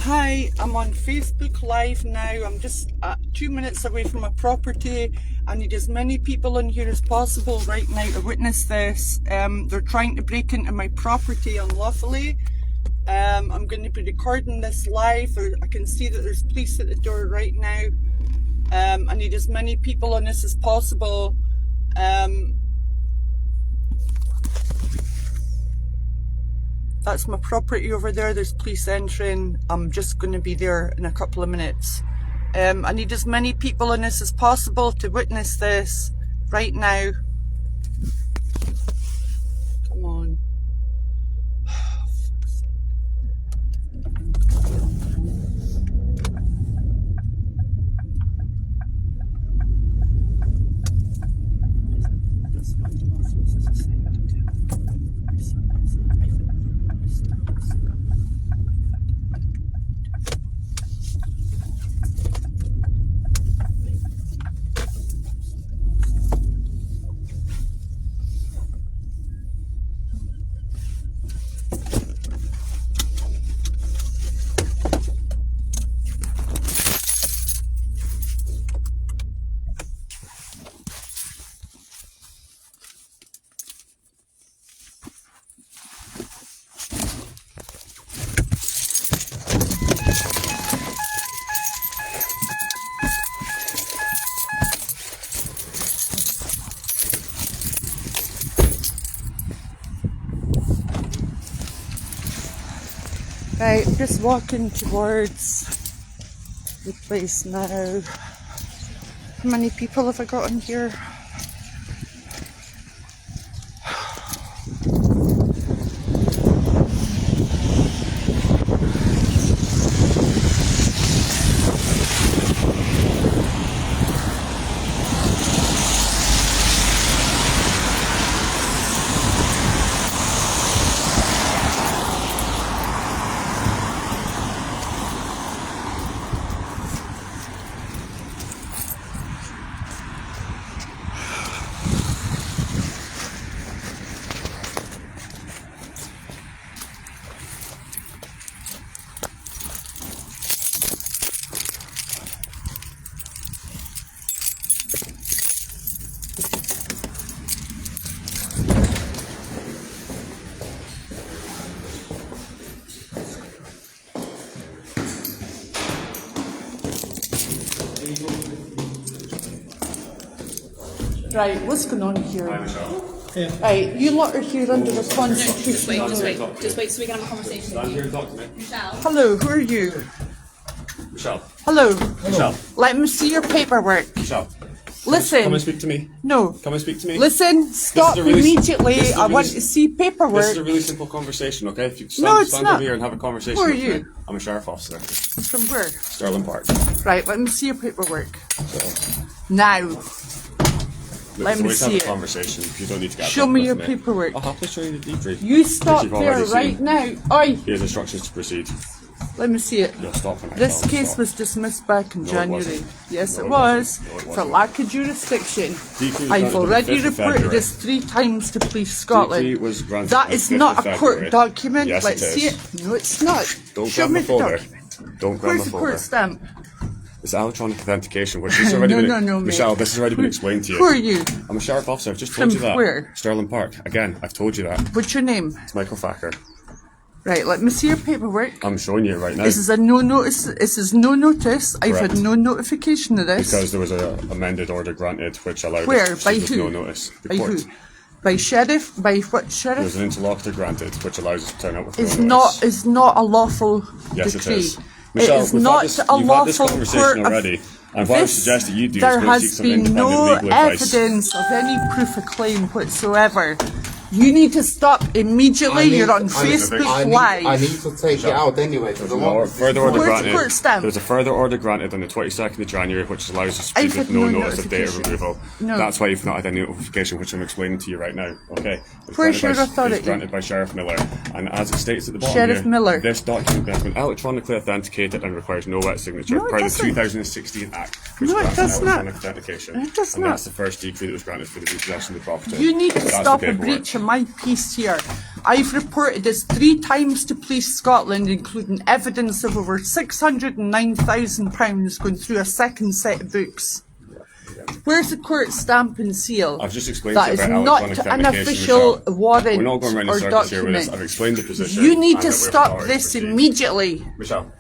Hi, I'm on Facebook Live now. I'm just 2 minutes away from my property. I need as many people in here as possible right now to witness this. They're trying to break into my property unlawfully. I'm going to be recording this live. I can see that there's police at the door right now. I need as many people on this as possible. That's my property over there. There's police entering. I'm just going to be there in a couple of minutes. I need as many people on this as possible to witness this right now. Come on. Right, I'm just walking towards the place now. How many people have I got in here? Right, what's going on here? Yeah. Right, you lot are here under the Constitution. Just wait so we can have a conversation. I'm here to talk to me. Michelle. Hello, who are you? Michelle. Hello. Michelle. Let me see your paperwork. Michelle. Listen. Come and speak to me. No. Come and speak to me. Listen, stop immediately. I want to see paperwork. This is a really simple conversation, okay? If you No, it's stand not. over here and have a conversation Who are with you? me. I'm a sheriff officer. From where? Sterling Park. Right, let me see your paperwork. So, Now. look, Let so me we see have it. a conversation. You don't need to get Show up me with your paperwork. I'll happily show you the deed read. You stop Which you've already there right seen. now. Oi, Here's instructions to proceed. let me see it. You'll stop when I This tell you to case stop. was dismissed back in No, it January. wasn't. Yes, No, it it was. wasn't. No, it For wasn't. lack of jurisdiction. Decree was I've granted on the already 5th of reported February. this 3 times to Police Scotland. Decree was granted That on the is 5th not of a February. court document. Yes, Let's it see is. it. No, it's not. Don't Show grab me the the folder. document. Don't grab Where's the the folder. court stamp? It's electronic authentication, which has already been... No, mate. Michelle, this has already been explained to you. Who are you? I'm a sheriff officer. I've just told From you that. where? Sterling Park. Again, I've told you that. What's your name? It's Michael Thacker. Right, let me see your paperwork. I'm showing you right now. This is a no notice. This is no notice. I've had Correct. no notification of this. Because there was an amended order granted which allowed Where? us to By proceed who? with no notice. The By court. who? By sheriff? By what There's sheriff? an interlocutor granted which allows us to turn out with Is no not notice. is not a lawful Yes, decree. it is. Michelle, it is we've not had this, a you've had this lawful conversation court of already. And what I would suggest that you do is there go and seek has some been independent no legal advice. evidence of any proof of claim whatsoever. You need to stop immediately. You're on Facebook Live. I need to take it out anyway. There's a further order Where's the granted. court stamp? There's a further order granted on the 22nd of January, which allows us to I've proceed with had no no notice of data notification. removal. No. That's why you've not had any notification, which I'm explaining to you right now. Okay. It's Where's granted your by- authority? It's granted by Sheriff Miller, and as it states at the bottom Sheriff here, Miller. this document has been electronically authenticated and requires no wet signature No, it per the doesn't. 2016 Act, which No, it grants does not. electronic authentication. It does and not. that's the first decree that was granted for the repossession of the property. You need to That's the stop a paperwork. breach of my piece here. I've reported this 3 times to Police Scotland, including evidence of over £609,000 going through a second set of books. Where's the court stamp and seal? I've just explained that to you is about not electronic an authentication, official Michelle. warrant We're not going around or in circles here with document. this. I've explained the position. You need and to that we're stop authority this to proceed. immediately. Michelle,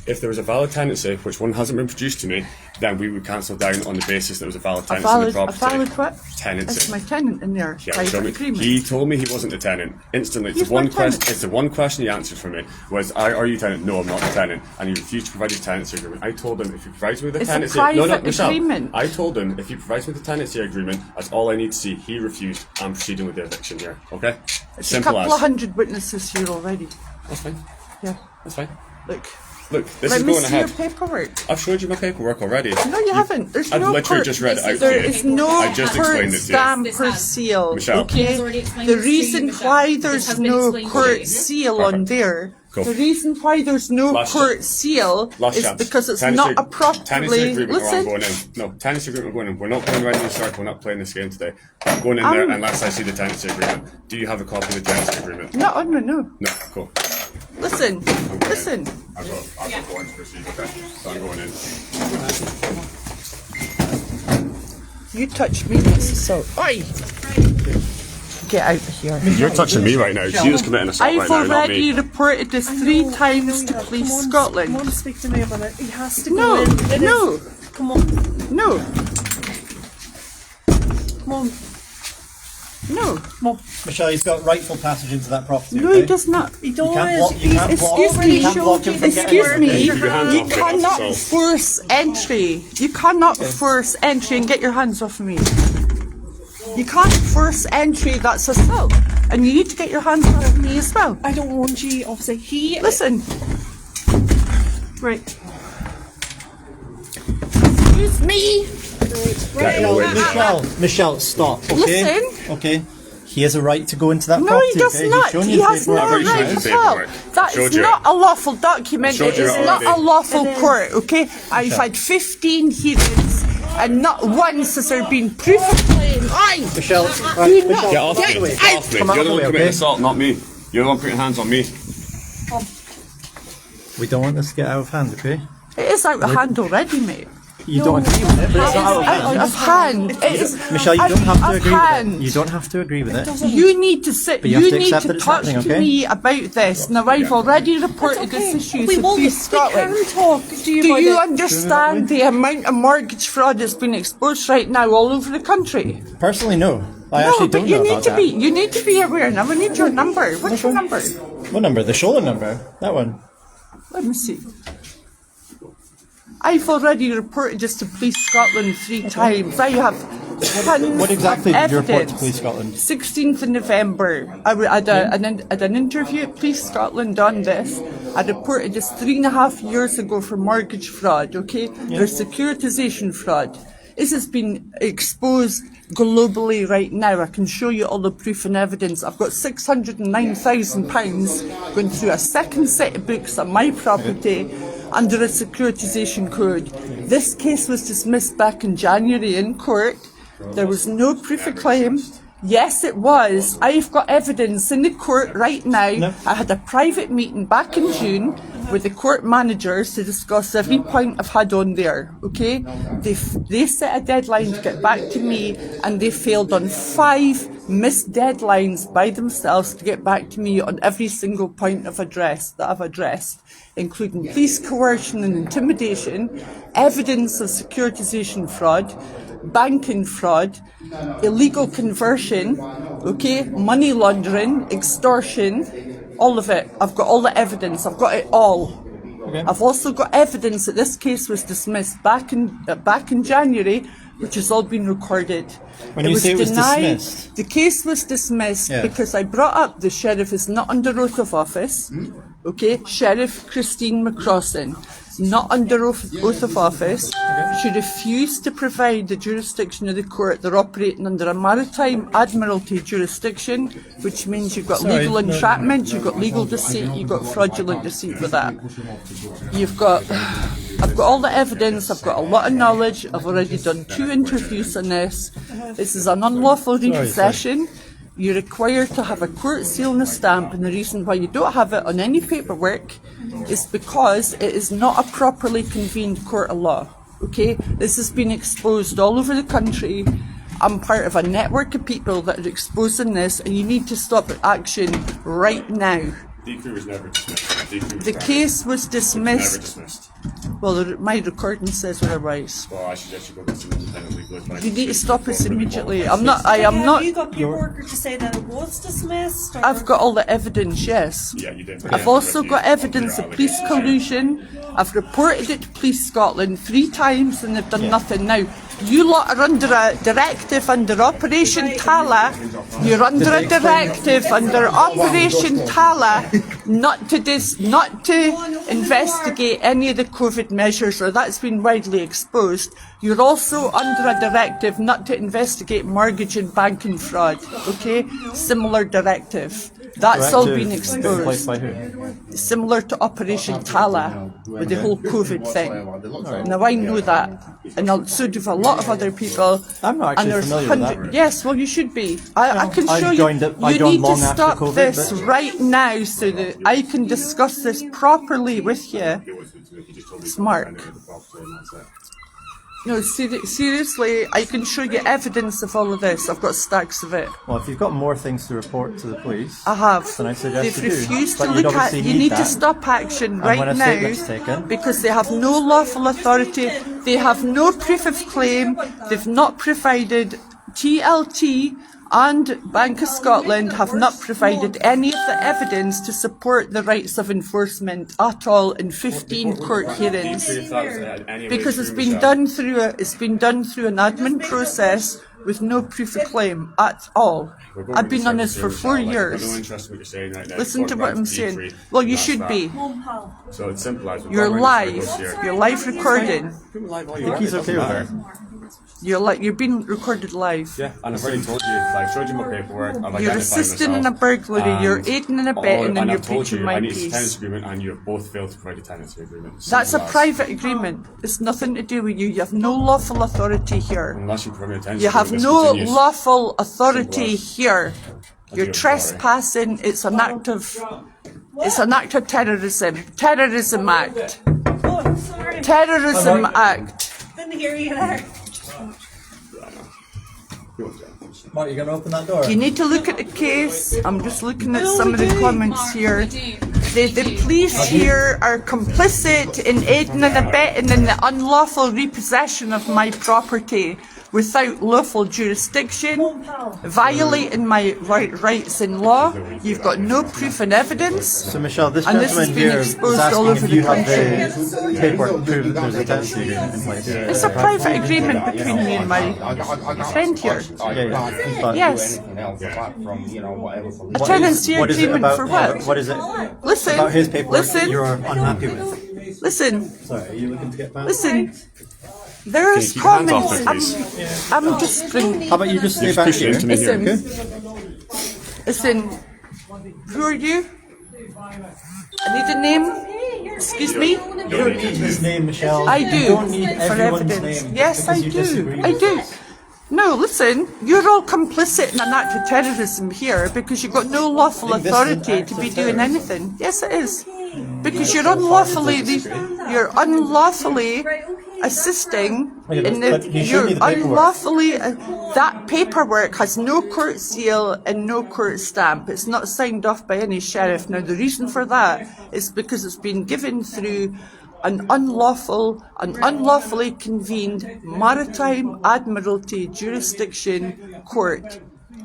if there was a valid tenancy, which one hasn't been produced to me, then we would cancel down on the basis that there was a valid tenancy in the property. A valid what? Tenancy. It's my tenant in there. Yeah, Private show me. agreement. He told me he wasn't the tenant. Instantly, He's my tenant. It's the one question he answered for me was, "Are you tenant?" No, I'm not the tenant. And he refused to provide his tenancy agreement. I told him if he provides me with the It's a tenancy, private Michelle. agreement. I told him if he provides me with the tenancy agreement, that's all I need to see. He refused. I'm proceeding with the eviction here. Okay, It's simple a couple as. of hundred witnesses here already. That's fine. Yeah. That's fine. Look, this let is me going see your ahead. paperwork. I've showed you my paperwork already. No, you haven't. There's I've no literally court. just read it out to There you. is no I just court explained it to you. stamp This or has- seal. Michelle. He has Okay. already explained The this to you, reason Michelle. why This there's has been no explained to court you. seal Perfect. on there. Cool. The reason why there's no Last court chance. seal Last is chance. because it's Tenancy- not a Tenancy properly. agreement, or I'm Listen. going in. No, tenancy agreement, we're going in. We're not going around in a circle. We're not playing this game today. I'm going in there unless I see the tenancy agreement. Do you have a copy of the tenancy agreement? No, no. No, cool. Listen. Listen. I've got one to proceed, okay? So I'm going in. You touch me, that's assault. Oi! Get out of here. You're touching me right now. She was committing assault right I've now, not already me. reported this 3 times to Police Scotland. Come on, speak to me about it. He has to go No, in. It no. is- Come on, No, come on, no. come on. Michelle, he's got rightful passage into that property. No, okay? he does not. He You can't block. does. You can't block. Excuse me. You can't block him from getting Excuse there. me. Keep your hands You off me, cannot that's all. force entry. You cannot force entry and get your hands off me. You can't force entry, that's assault. And you need to get your hands off me as well. I don't want you, obviously. He. Listen. Right. Excuse me. Get away. Michelle, stop. Okay. Listen. Okay. He has a right to go into that No, property. he does okay? not. He's shown He you the has no paperwork. I've already right showed you at all. the paperwork. That Showed is you not it. a lawful document. Showed It you is it not a already. lawful court, okay? I've had 15 hearings and not once has there been proof of claim. Aye! Michelle, Do right, not Get off me. get Get out. off me. Come You're out the of one the way, committing okay? assault, not me. You're the one putting hands on me. we don't want this to get out of hand, okay? It is out of hand already, mate. You don't agree with it, but it's not out of hand. Out of hand. It is Michelle, you don't have to out of agree with hand. it. You don't have to agree with it. You need to sit. But you have You to need accept to that it's talk happening, to okay? me about this. Now, I've already reported this issue We to will. Police We Scotland. can talk to you Do about you it. understand the amount of mortgage fraud that's been exposed right now all over the country? Personally, no. I No, actually but don't you know need about to that. be. You need to be aware. Now, I need your number. What's your number? What number? The shoulder number? That one. Let me see. I've already reported this to Police Scotland 3 times. I have tons What exactly of did you report to evidence. Police Scotland? 16th of November, I had an interview at Police Scotland on this. I reported this 3.5 years ago for mortgage fraud, okay? There's securitization fraud. This has been exposed globally right now. I can show you all the proof and evidence. I've got £609,000 going through a second set of books on my property under a securitization code. This case was dismissed back in January in court. There was no proof of claim. Yes, it was. I've got evidence in the court right now. No. I had a private meeting back in June with the court managers to discuss every point I've had on there, okay? They set a deadline to get back to me and they failed on 5 missed deadlines by themselves to get back to me on every single point of address that I've addressed, including police coercion and intimidation, evidence of securitization fraud, banking fraud, illegal conversion, okay, money laundering, extortion, all of it. I've got all the evidence. I've got it all. Okay. I've also got evidence that this case was dismissed back in January, which has all been recorded. When you say it was dismissed? The case was dismissed Yeah. because I brought up the sheriff is not under oath of office. Okay, Sheriff Christine McCrossan, not under oath of office. She refused to provide the jurisdiction of the court. They're operating under a maritime admiralty jurisdiction, which means you've got Sorry, legal no. entrapment, you've got legal deceit, you've got fraudulent deceit with that. I've got all the evidence, I've got a lot of knowledge, I've already done 2 interviews on this. This is an unlawful repossession. you're required to have a court seal and a stamp, and the reason why you don't have it on any paperwork is because it is not a properly convened court of law. Okay, this has been exposed all over the country. I'm part of a network of people that are exposing this, and you need to stop action right now. Decree was never dismissed. The case was Never dismissed. dismissed. Well, my recording says otherwise. Well, I suggest you go get some independent legal advice. You need to stop us immediately. I am Have not. you got paperwork to say that it was dismissed? Or? I've got all the evidence, yes. Yeah, you did. I've also got evidence of police collusion. I've reported it to Police Scotland 3 times and they've done nothing. Now, you lot are under a directive under Operation Tala. You're under a directive under Operation Tala not to investigate any of the COVID measures, or that's been widely exposed. You're also under a directive not to investigate mortgage and banking fraud. Okay? Similar directive. That's all been exposed. By who? Similar to Operation Tala with the whole COVID thing. Now I know that, and so do a lot of other people. I'm not actually and there's familiar with that. Yes, well you should be. I can show I you. joined it- I You joined need to long after stop COVID, this but- right now so that I can discuss this properly with you. Mark. No, seriously, I can show you evidence of all of this. I've got stacks of it. Well, if you've got more things to report to the police, I have. then I suggest They've you do. refused But to you'd look at. obviously You need to that. stop action when right a now statement's taken- because they have no lawful authority. They have no proof of claim. They've not provided TLT. And Bank of Scotland have not provided any of the evidence to support the rights of enforcement at all in 15 court hearings, because it's been done through an admin process with no proof of claim at all. I've been on this for 4 years. No interest in what you're saying right now. Listen to what I'm saying. Well, you should be. So it's simple as You're live. You're live recording. I think he's okay with that. You're being recorded live. Yeah, and I've already told you. I've showed you my paperwork. I've You're identified assisting in a myself. burglary. You're aiding and abetting, and you're I've told breaching you my I need a tenancy peace. agreement, and you have both failed to provide a tenancy agreement. That's a Simple as. private agreement. It's nothing to do with you. You have no lawful authority here. Unless you provide me a tenancy You have agreement, no this continues. lawful authority here. You're I'm sorry. trespassing. It's an act of terrorism. Terrorism Act. Oh, sorry. Terrorism Act. Didn't hear you there. Mark, you gonna open that door? You need to look at the case. I'm just looking at some of the comments here. The police here are complicit in aiding and abetting in the unlawful repossession of my property without lawful jurisdiction, violating my rights in law. You've got no proof and evidence. So Michelle, this And this has gentleman been here is exposed all asking over if the you have country. the paperwork to prove that there's a tenancy agreement in place. It's a private agreement between me and my friend here. But Yes. A tenancy what is it agreement about? for what? What is it Listen, about his paperwork that listen, you're unhappy with? listen, Sorry, are you looking to get back? listen. There's Keep your hands off comments. them, please. I'm just bringing. How about you just stay back push it here? into me here. Listen, listen. Who are you? I need a name. Excuse me. You don't need his name, Michelle. I You do don't need for everyone's evidence. name. Yes, because I you do. disagree I with do. us. No, listen. You're all complicit in an act of terrorism here because you've got no lawful think this is an authority act to of be doing terrorism? anything. Yes, it is. Because you're unlawfully assisting Okay, in but he showed you're me the paperwork. unlawfully that paperwork has no court seal and no court stamp. It's not signed off by any sheriff. Now the reason for that is because it's been given through an unlawfully convened maritime admiralty jurisdiction court,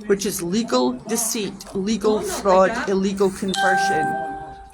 which is legal deceit, legal fraud, illegal conversion.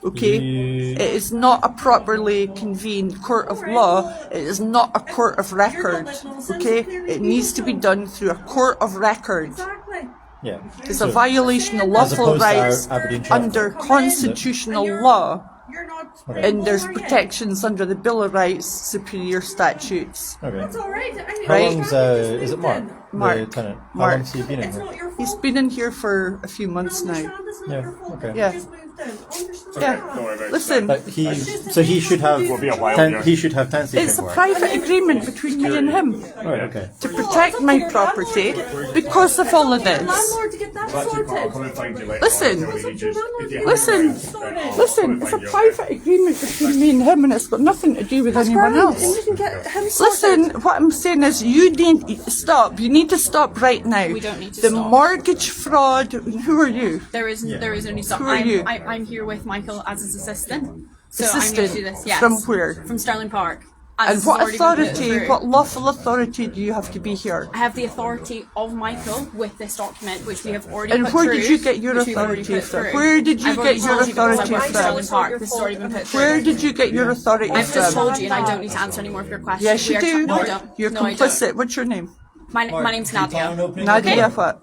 Okay? It is not a properly convened court of law. It is not a court of record. Okay? It needs to be done through a court of record. Exactly. Yeah. It's a violation of lawful opposed to our rights Aberdeen Charter. under constitutional law. You're not. And there's protections under the Bill of Rights, superior statutes. Okay. It's all right. I mean, How Right. long's is it Mark? Mark. The tenant. How Mark. long has he been in It's here? not your fault. He's been in here for a few months now. Understand it's not Yeah, your fault. okay. Yeah. You just moved in. Understand. Yeah. Don't worry about it. Listen, But he should have Will be a while, yeah. he should have tenancy it's a paperwork. private agreement between me and him Right, okay. to protect my property because of all of this. Landlord to get that I'll sorted. come and find you later. Listen. I'll tell you just- if you have Listen, friends, then I'll listen, come and it's a find you, private agreement between me and him and it's got nothing to do with anyone And else. you can get him sorted. Listen, what I'm saying is you need stop. You need to stop right now. We don't need to the stop. mortgage fraud. Who are you? There is no need to stop. Who are you? I'm here with Michael as his assistant. So I'm Assistant? going to do this. Yes. From where? From Sterling Park. And this what has already been put authority, through. what lawful authority do you have to be here? I have the authority of Michael with this document, which we have already And put where through. did you get your which we've already authority put from? through. Where did you I've already get your told you because authority I work from? at Sterling Park. This has already been put through. Where did you get your authority I've just from? told you, and I don't need to answer any more of your questions. Yes, you We are do. No, I don't. You're No, I complicit. don't. What's your name? My name's Nadia. Nadia what?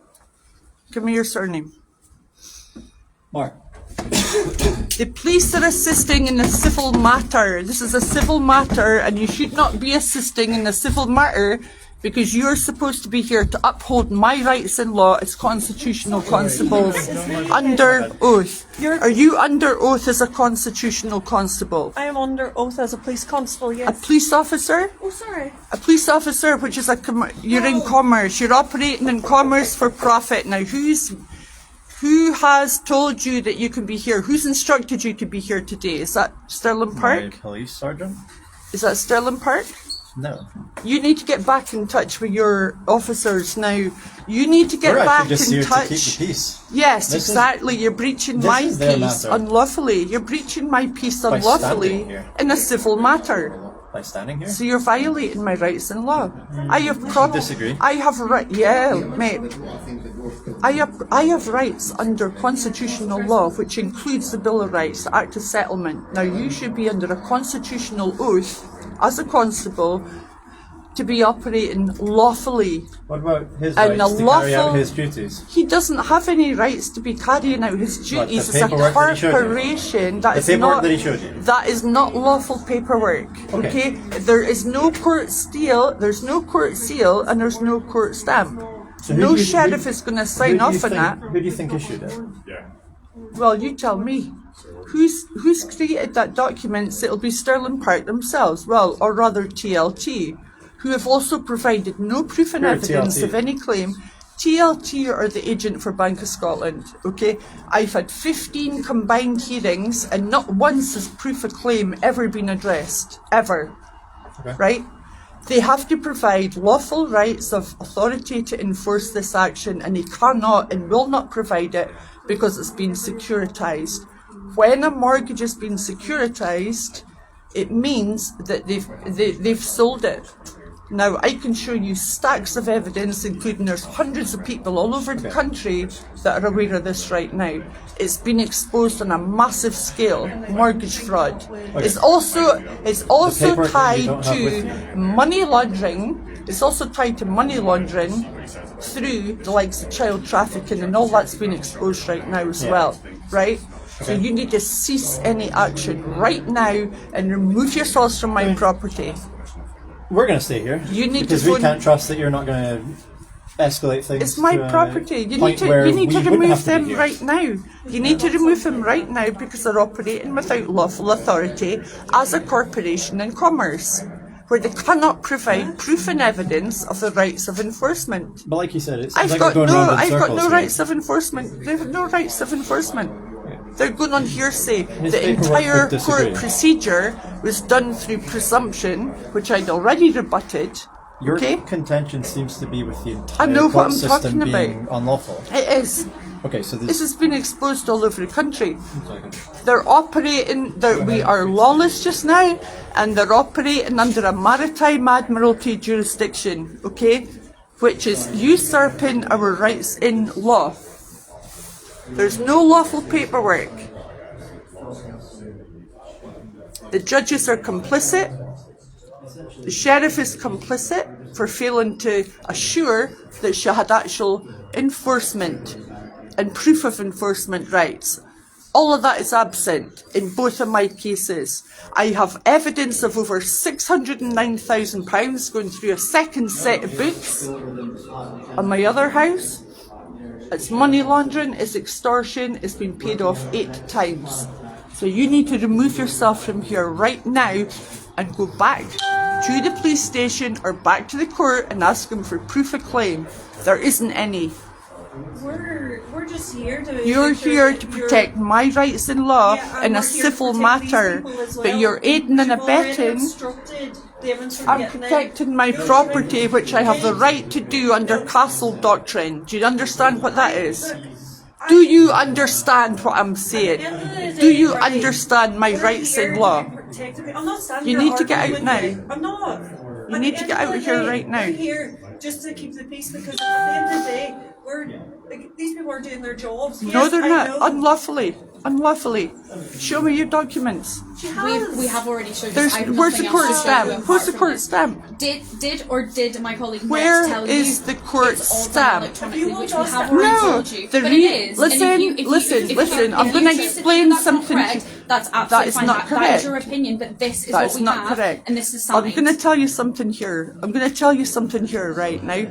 Give me your surname. Mark. The police are assisting in a civil matter. This is a civil matter and you should not be assisting in a civil matter because you're supposed to be here to uphold my rights in law as constitutional constables under oath. Are you under oath as a constitutional constable? I am under oath as a police constable, A yes. police officer? Oh, sorry. A police officer, which is you're in commerce. You're operating in commerce for profit. Now, who has told you that you can be here? Who's instructed you to be here today? Is that Sterling My Park? police sergeant? Is that Sterling Park? No. You need to get back in touch with your officers now. You need to get We're back actually just in here touch. to keep the peace. Yes, This is- exactly. You're breaching this my is their peace matter. unlawfully. You're breaching my peace By unlawfully standing here. in a civil matter. By standing here? So you're violating my rights in law. disagree. I have mate. I have rights under constitutional law, which includes the Bill of Rights, the Act of Settlement. Now you should be under a constitutional oath as a constable to be operating lawfully. What about his And rights a to carry out lawful- his duties? He doesn't have any rights to be carrying out his What, the duties as a paperwork that he showed you? corporation. That The is paperwork not that he showed you? that is not lawful paperwork. Okay. There is no court seal. There's no court seal, and there's no court stamp. So who No do you- sheriff who- is going to who sign do you off on think- that. Who do you think issued it? Yeah. Well, you tell me. Who's created that document? So it'll be Sterling Park themselves. Well, or rather TLT, who have also provided no proof and Who are evidence TLT? of any claim. TLT are the agent for Bank of Scotland. Okay, I've had 15 combined hearings, and not once has proof of claim ever been addressed, ever. Okay. Right? They have to provide lawful rights of authority to enforce this action, and they cannot and will not provide it because it's been securitized. When a mortgage has been securitized, it means that they've sold it. Now, I can show you stacks of evidence, including there's hundreds of people all over the country that are aware of this right now. It's been exposed on a massive scale, mortgage fraud. It's also paperwork that you tied don't have with to you. money laundering. It's also tied to money laundering through the likes of child trafficking, and all that's been exposed right now as well, right? So you need to cease any action right now and remove yourselves from my property. We're going to stay here. You need because to we go can't trust that you're not going to escalate things. It's my to a property. You need point to where you need to we wouldn't remove have to be them here. right now. You need to remove them right now because they're operating without lawful authority as a corporation in commerce, where they cannot provide proof and evidence of the rights of enforcement. But like you said, it seems I've like got we're going round in I've got circles no here. rights of enforcement. They have no rights of enforcement. They're going on hearsay. His The paperwork entire would disagree. court procedure was done through presumption, which I'd already rebutted. Your Okay? contention seems to be with the entire know what court I'm system talking being about. unlawful. It is. Okay, so This this has been exposed all over the country. They're operating, we are lawless just now, and they're operating under a maritime admiralty jurisdiction, okay, which is usurping our rights in law. There's no lawful paperwork. The judges are complicit. The sheriff is complicit for failing to assure that she had actual enforcement and proof of enforcement rights. All of that is absent in both of my cases. I have evidence of over £609,000 going through a second set of books on my other house. It's money laundering, it's extortion, it's been paid off 8 times. So you need to remove yourself from here right now and go back to the police station or back to the court and ask them for proof of claim. There isn't any. We're just here to. You're make sure here that to you're- protect my rights in law Yeah, in a we're here to civil protect these matter, people as but well. you're aiding and You've already abetting. obstructed Devon's from I'm getting in. protecting my property, which I have the right to do under castle doctrine. Do you understand what that is? Do you understand what I'm saying? Do you understand my rights in law? I'm not standing You here need to get out arguing now. with you. I'm not. You At need the to end get of out the of here day, right now. We're here just to keep the peace because at the end of the day, these people are doing their jobs. No, Yes, they're I not. know. Unlawfully. Unlawfully. Show me your documents. She has. We have already showed There's, you. I have where's the nothing court else to show stamp? you apart Where's the from court this. stamp? Did my colleague not Where tell you is the court it's all done stamp? electronically, If you which want we us have to- already No, told you. the But re- it is. listen, And if you- listen, I'm if gonna you choose to explain think that's not something to- correct, that's That absolutely is fine. not That correct. is your opinion, but this is That what is we not have, correct. and this is signed. I'm going to tell you something here. I'm going to tell you something here right now.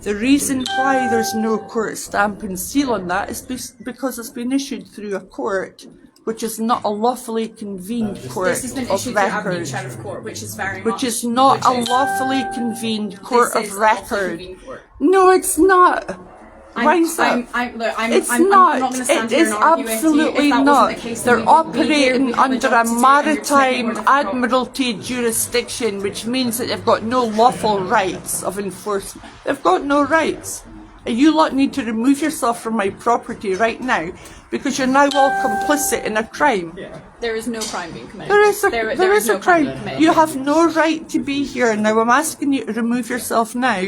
The reason why there's no court stamp and seal on that is because it's been issued through a court which is not a lawfully convened court This has been of issued through Avenue record. Sheriff Court, which is very Which much, is not which a is- lawfully convened court this is of a lawfully record. convened court. No, it's not. Why is that? Look, It's I'm not. not going to stand It here is and argue with you. absolutely If that not. wasn't the case, then They're we would be here, operating we'd have under job a to do, and you're just making it maritime more difficult. admiralty jurisdiction, which means that they've got no lawful rights of enforcement. They've got no rights. And you lot need to remove yourself from my property right now because you're now all complicit in a crime. There is no crime being committed. There is a, there there is no a crime. being committed. You have no right to be here. Now I'm asking you to remove yourself now,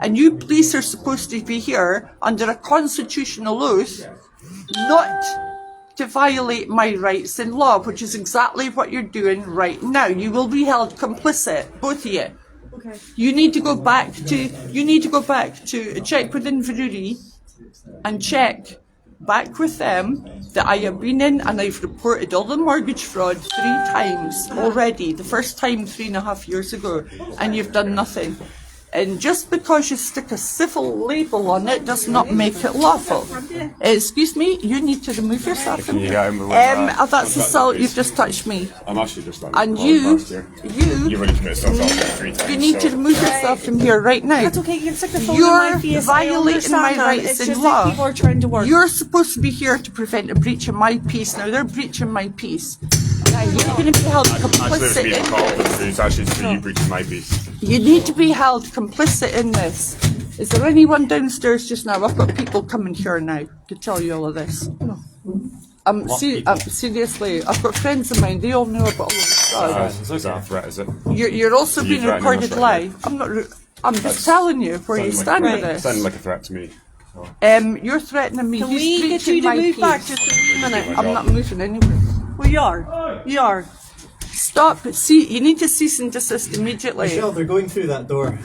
and you police are supposed to be here under a constitutional oath not to violate my rights in law, which is exactly what you're doing right now. You will be held complicit, both of you. Okay. You need to go back to check with Inverurie and check back with them that I have been in and I've reported all the mortgage fraud 3 times already. The first time 3.5 years ago, and you've done nothing. And just because you stick a civil label on it does not make it lawful. Excuse me, you need to remove yourself from here. Yeah, I'm That's assault. You've just touched me. I'm actually just like. And You've already committed assault 3 times. you need to remove yourself from here right now. That's okay. You can stick the phone You're in my face. violating my rights It's in just law. that people are trying to work. You're supposed to be here to prevent a breach of my peace. Now they're breaching my peace. Now you're going to be held Actually, it's complicit me in that called this. them. It's actually for you breaching my peace. You need to be held complicit in this. Is there anyone downstairs just now? I've got people coming here now to tell you all of this. Seriously, I've got friends of mine. They all know about all of this stuff. Is that a threat, is it? You're also You being threatening us recorded right live. I'm just telling you where you stand with this. Sounded like a threat to me. You're threatening me. Can He's we get breaching you to my move back peace. just a minute? I'm not moving anywhere. Well, you are. You are. Stop. See, you need to cease and desist immediately. Michelle, they're going through that door.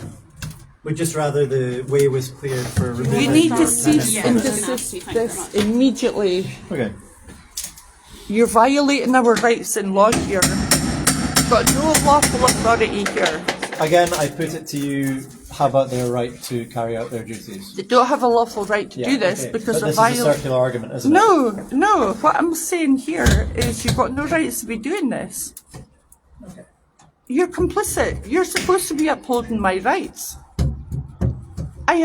We'd just rather the way was cleared for removal. You need to cease Yeah, and that's desist nasty. Thank you very this much. immediately. Okay. You're violating our rights in law here. You've got no lawful authority here. Again, I put it to you, how about their right to carry out their duties? They don't have a lawful right to Yeah, do this okay. because But of this is a violence. circular argument, isn't it? No. What I'm saying here is you've got no rights to be doing this. You're complicit. You're supposed to be upholding my rights. I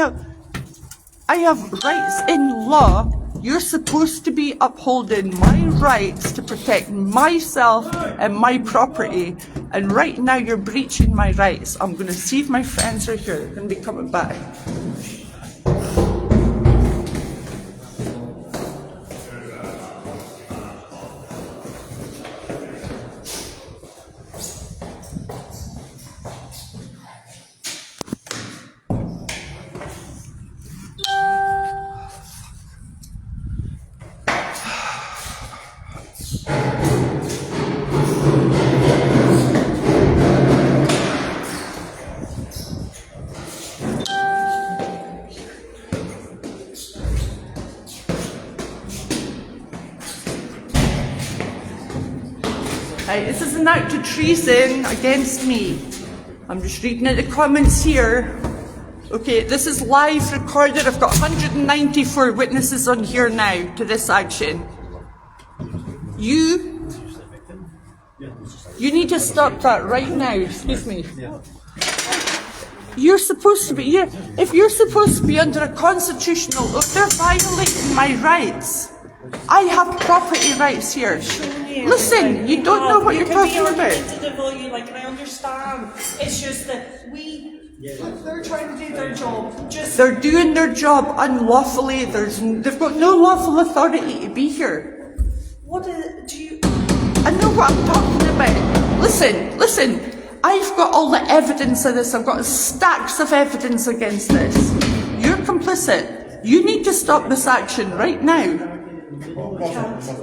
have rights in law. You're supposed to be upholding my rights to protect myself and my property. And right now you're breaching my rights. I'm going to see if my friends are here. They're going to be coming back. Right, this is an act of treason against me. I'm just reading out the comments here. Okay, this is live recorded. I've got 194 witnesses on here now to this action. You need to stop that right now. Excuse me. You're supposed to be, if you're supposed to be under a constitutional oath, they're violating my rights. I have property rights here. Listen, you don't know what you're talking about. Like, and I understand. It's just that they're trying to do their job. They're doing their job unlawfully. They've got no lawful authority to be here. I know what I'm talking about. Listen. I've got all the evidence of this. I've got stacks of evidence against this. You're complicit. You need to stop this action right now.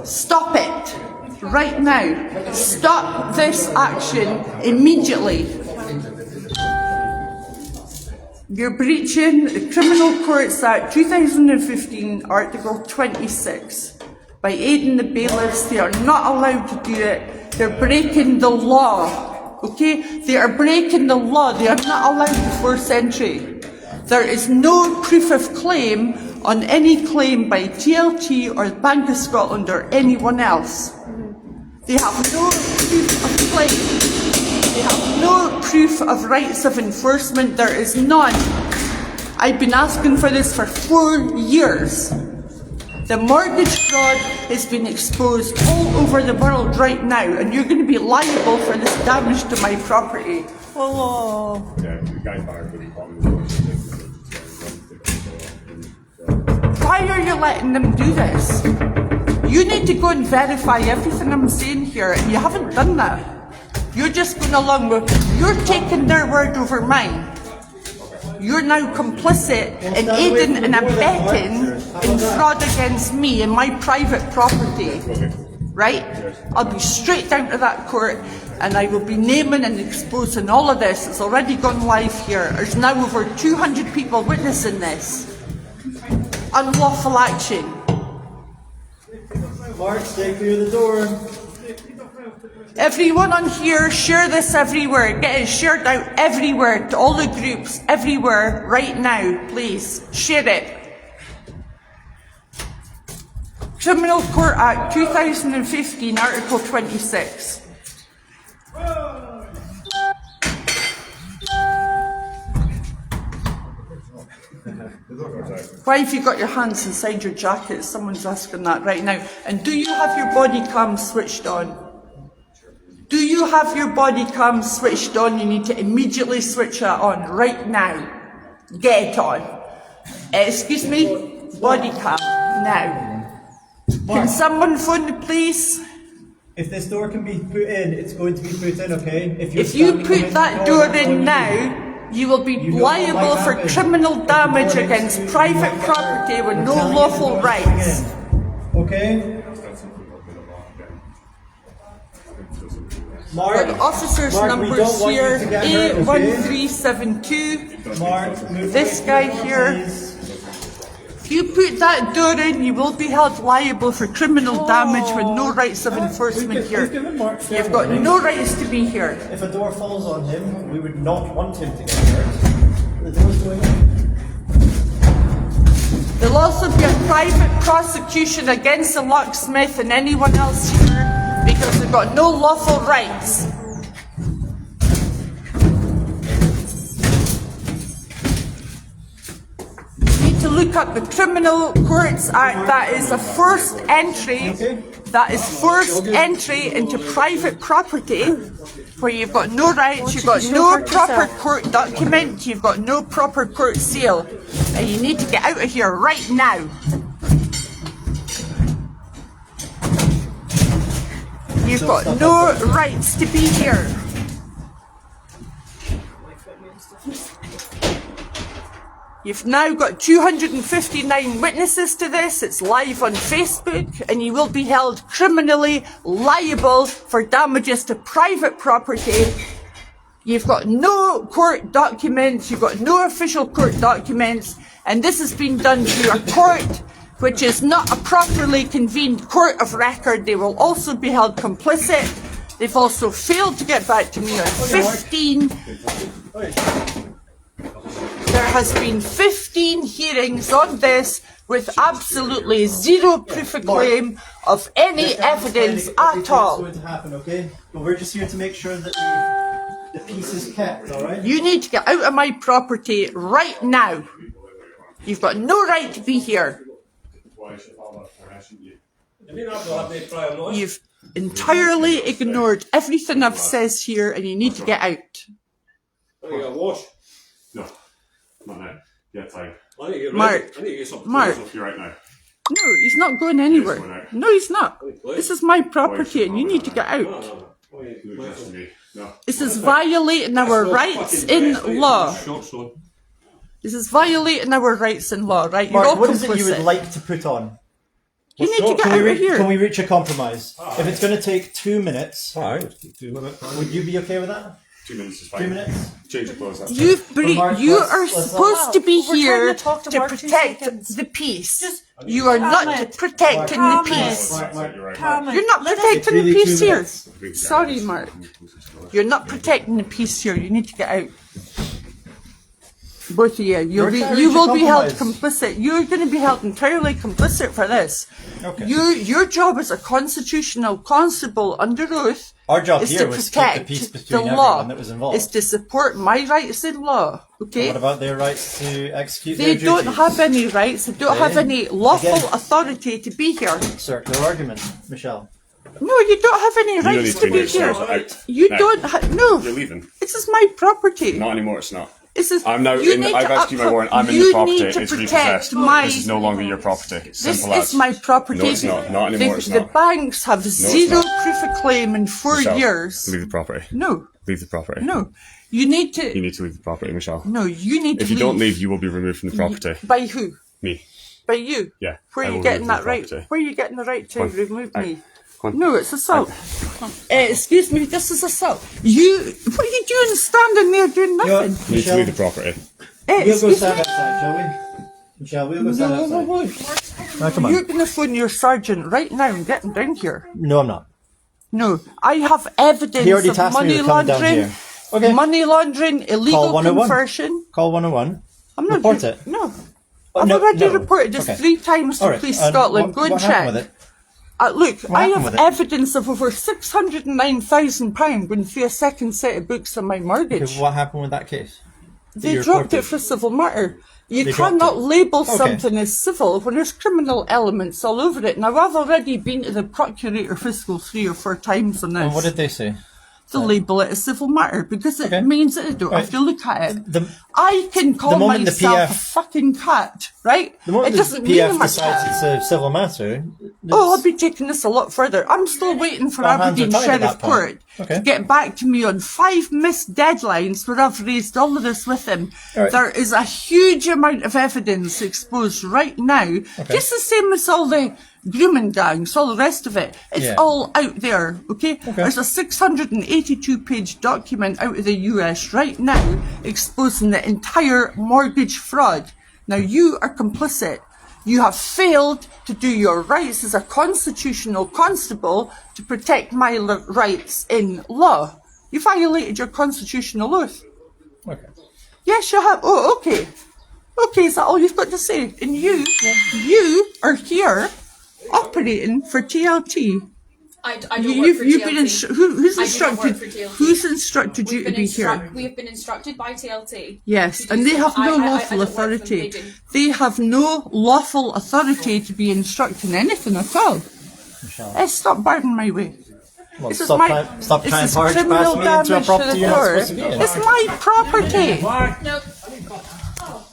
Stop it. Right now. Stop this action immediately. You're breaching the Criminal Courts Act 2015, Article 26. By aiding the bailiffs, they are not allowed to do it. They're breaking the law. Okay? They are breaking the law. They are not allowed to force entry. There is no proof of claim on any claim by TLT or the Bank of Scotland or anyone else. They have no proof of claim. They have no proof of rights of enforcement. There is none. I've been asking for this for 4 years. The mortgage fraud has been exposed all over the world right now, and you're going to be liable for this damage to my property. Why are you letting them do this? You need to go and verify everything I'm saying here, and you haven't done that. You're just going along with, you're taking their word over mine. You're now complicit in aiding and abetting in fraud against me and my private property. Right? I'll be straight down to that court and I will be naming and exposing all of this. It's already gone live here. There's now over 200 people witnessing this. Unlawful action. Mark, stay clear of the door. Everyone on here, share this everywhere. Get it shared out everywhere to all the groups, everywhere, right now, please. Share it. Criminal Court Act 2015, Article 26. Why have you got your hands inside your jacket? Someone's asking that right now. And do you have your body cam switched on? Do you have your body cam switched on? You need to immediately switch that on right now. Get it on. Excuse me? Body cam now. Can someone phone the police? If this door can be put in, it's going to be put in, okay? If you put that door in now, you will be liable for criminal damage against private property with no lawful rights. Okay? Mark, the officer's numbers here, A1372. Mark, this guy here. If you put that door in, you will be held liable for criminal damage with no rights of enforcement here. You've got no rights to be here. If a door falls on him, we would not want him to get hurt. The door's going in. There'll also be a private prosecution against the locksmith and anyone else here because they've got no lawful rights. To look up the Criminal Courts Act, that is a forced entry. That is forced entry into private property where you've got no rights, you've got no proper court document, you've got no proper court seal. And you need to get out of here right now. You've got no rights to be here. You've now got 259 witnesses to this. It's live on Facebook, and you will be held criminally liable for damages to private property. You've got no court documents, you've got no official court documents, and this has been done through a court which is not a properly convened court of record. They will also be held complicit They've also failed to get back to me on 15. There has been 15 hearings on this with absolutely zero proof of claim of any evidence at What's all. going to happen, okay? But we're just here to make sure that the peace is kept, all right? You need to get out of my property right now. You've got no right to be here. You've entirely ignored everything I've says here, and you need to get out. No, not now. Yeah, time. Mark, Mark. You're right now. No, he's not going anywhere. No, he's not. This is my property, and you need to get out. No. This is violating our rights in law. This is violating our rights in law, right? You're all Mark, what is it you would complicit. like to put on? You need to get Can out we, of here. can we reach a compromise? If it's going to take 2 minutes, Alright. would you be okay with that? 2 minutes is fine. 2 minutes? Change your clothes. That's You Mark, you let's- are let's- supposed to be We're trying here to talk to to Mark 2 protect seconds. the peace. Just You are not Calm it. protecting the Calm peace. You're right. calm it. You're not Let us- protecting the really peace 2 here. minutes. Sorry, Mark. You're not protecting the peace here. You need to get out. Both of you. We're trying to You reach a will be held compromise. complicit. You're going to be held entirely complicit for this. Okay. Your job as a constitutional constable under oath Our job is here to was to keep the protect peace the between law. everyone that was involved. Is to support my rights in law. Okay. What about their rights to execute They their don't duties? have any rights. They don't have Okay. any lawful Again. authority to be here. Circular argument, Michelle. No, you don't have any You don't rights need to to be be here. here. Out. You Now. don't have no. You're leaving. This is my property. Not anymore, it's not. This is. I'm now you in. need I've to asked you my up- warrant. I'm in you the property. need to It's protect repossessed. my. This is no longer your property. This Simple as. is my property. No, it's not. Not anymore. It's The not. banks have zero not. proof of claim in 4 Michelle, years. Leave the property. No, Leave the property. no. You need to. You need to leave the property, Michelle. No, you need to. If you don't leave, you will be removed from the property. By who? Me. By you. Yeah. Where I are you will getting remove that the right? property. Where are you getting the right to Come on. remove Aye. me? Come on. No, it's assault. Excuse me, this is assault. What are you doing standing there doing nothing? You need to Michelle, leave the property. we'll go Excuse stand me? outside, shall we? Michelle, we'll go stand No, outside. no. Now, come on. You're going to phone your sergeant right now and get him down here. No, I'm not. No, I have evidence He already of tasked me money to come down laundering, here. Okay. money laundering, illegal Call 101. conversion. Call 101. I'm not Report doing- it. No. Oh, I've no, already no. reported this Okay. 3 times to All right. Police and Scotland. Go and what happened check. with it? Look, What I happened have with it? evidence of over £609,000 going through a second set of books on my mortgage. Okay, what happened with that case? They you dropped it reported? for civil matter. You They dropped cannot it? label Okay. something as civil when there's criminal elements all over it. Now, I've already been to the Procurator Fiscal 3 or 4 times on this. And what did they say? To label it a civil matter because it Okay. means that I don't have Right. to look at it. The- I can call the moment the myself PF a fucking cat, right? The moment It doesn't the mean PF I'm a decides cat. it's a civil matter, Oh, I'll be taking this a lot further. I'm still waiting for Our hands are Aberdeen tied at Sheriff that point. Court Okay. to get back to me on 5 missed deadlines where I've raised all of this with him. All right. There is a huge amount of evidence exposed right now, just the same as all the grooming gangs, all the rest of it. It's Yeah. all out there, okay? There's a 682-page document out of the US right now exposing the entire mortgage fraud. Now, you are complicit. You have failed to do your rights as a constitutional constable to protect my rights in law. You violated your constitutional oath. okay. Yes, you have. Oh, okay. Okay, is that all you've got to say? And you are here operating for TLT. I don't work for You've TLT. been who's I do not work instructed? for TLT. Who's instructed you We've to been be here? we have been instructed by TLT. Yes, to do and they so. have no I lawful don't work for them, authority. they do. They have no lawful authority to be instructing anything at all. Michelle. Stop barring my way. Well, This is stop my trying this is to barge criminal past me into a damage to property the you're not door. supposed to be in. It's my property. Nope.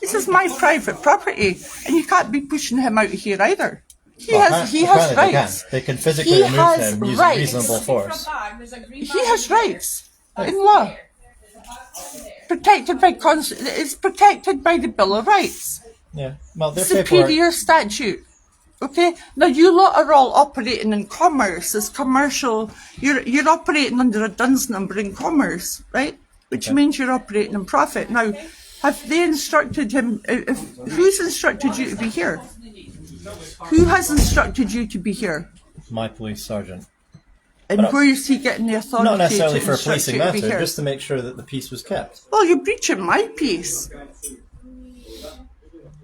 This is my private property, and you can't be pushing him out of here either. He Well, has apparently rights. They can physically He remove has him using rights. reasonable force. He has rights in law. Protected by it's protected by the Bill of Rights. Yeah. Well, their paperwork. Superior statute. Okay? Now you lot are all operating in commerce as commercial. You're operating under a DUNS number in commerce, right? Which means you're operating in profit. Now, have they instructed him? Who's instructed you to be here? Who has instructed you to be here? My police sergeant. And where is he getting the authority Not necessarily to for a instruct policing you to be matter, here? just to make sure that the peace was kept. Well, you're breaching my peace.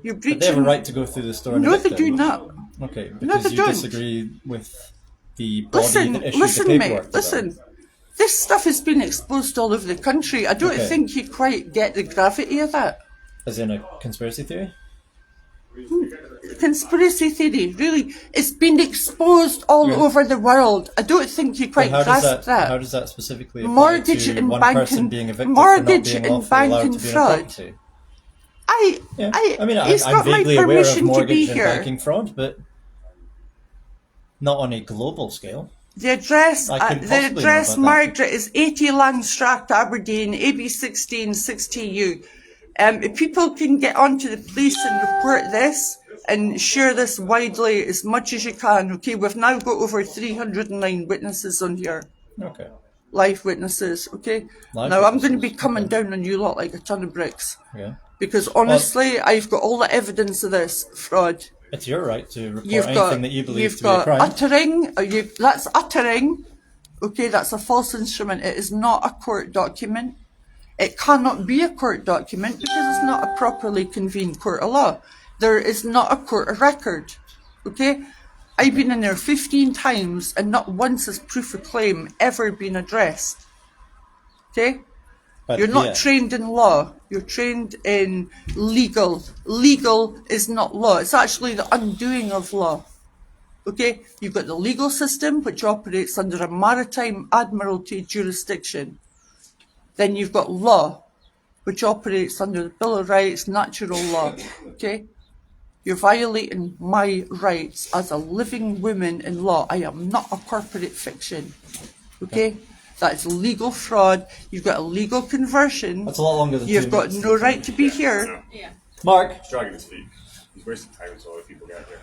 You're breaching... But they have a right to go through the store and No, evict they do them. not. Okay, No, because they you don't. disagree with the body that issued Listen, the mate, paperwork. to them. listen. This stuff has been exposed all over the country. I don't Okay. think you quite get the gravity of that. As in a conspiracy theory? Conspiracy theory, really. It's been exposed all over the world. I don't think you quite How grasp that. How does that specifically apply Mortgage to and one banking, person being evicted mortgage for not being and lawfully allowed banking to be on fraud. property? He's I'm got my vaguely aware of permission to be mortgage and here. banking fraud, but not on a global scale. The address, I couldn't the possibly know address, about that. Margaret, is 80 Langstract, Aberdeen, AB16 6TU. If people can get onto the police and report this and share this widely as much as you can, okay? We've now got over 309 witnesses on here, Okay. live witnesses, okay? Live now I'm going to be witnesses, coming okay. down on you lot like a ton of bricks. Yeah. Because honestly, I've got all the evidence of this fraud. It's your right to report You've anything got, that you believe you've to be a got crime. uttering, that's uttering, okay, that's a false instrument. It is not a court document. It cannot be a court document because it's not a properly convened court of law. There is not a court of record, okay? I've been in there 15 times and not once has proof of claim ever been addressed, okay? But, You're not yeah. trained in law. You're trained in legal. Legal is not law. It's actually the undoing of law. Okay? You've got the legal system, which operates under a maritime admiralty jurisdiction. Then you've got law, which operates under the Bill of Rights, natural law. Okay? You're violating my rights as a living woman in law. I am not a corporate fiction. Okay? That's legal fraud. You've got a legal conversion. That's a lot longer than You've 2 got minutes. no right to be here. Yeah. Mark, He's dragging his feet. He's wasting time until other people get here.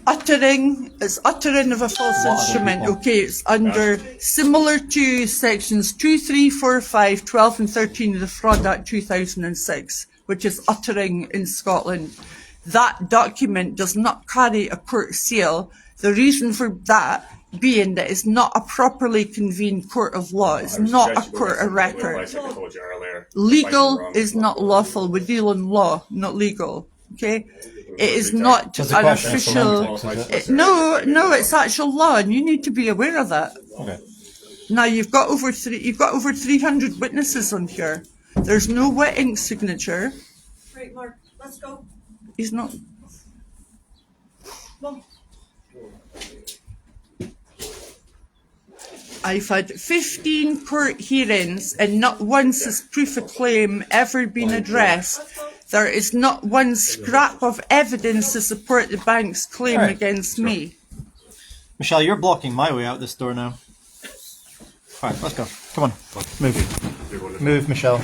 Uttering is uttering of a false instrument. people. Okay, it's under similar to sections 2, 3, 4, 5, 12 and 13 of the Fraud Act 2006, which is uttering in Scotland. That document does not carry a court seal. The reason for that being that it's not a properly convened court of law. It's not a court of record. Legal is not lawful. We deal in law, not legal. Okay? It is not That's a an question of official... semantics, No, it's actual law, and you need to be aware of that. okay. Now you've got over 300 witnesses on here. There's no wet ink signature. Right, Mark, let's go. He's not. Come on. I've had 15 court hearings, and not once has proof of claim ever been addressed. There is not one scrap of evidence to support the bank's claim Right. against me. Michelle, you're blocking my way out this door now. All right, let's go. Come on, move. Move, Michelle.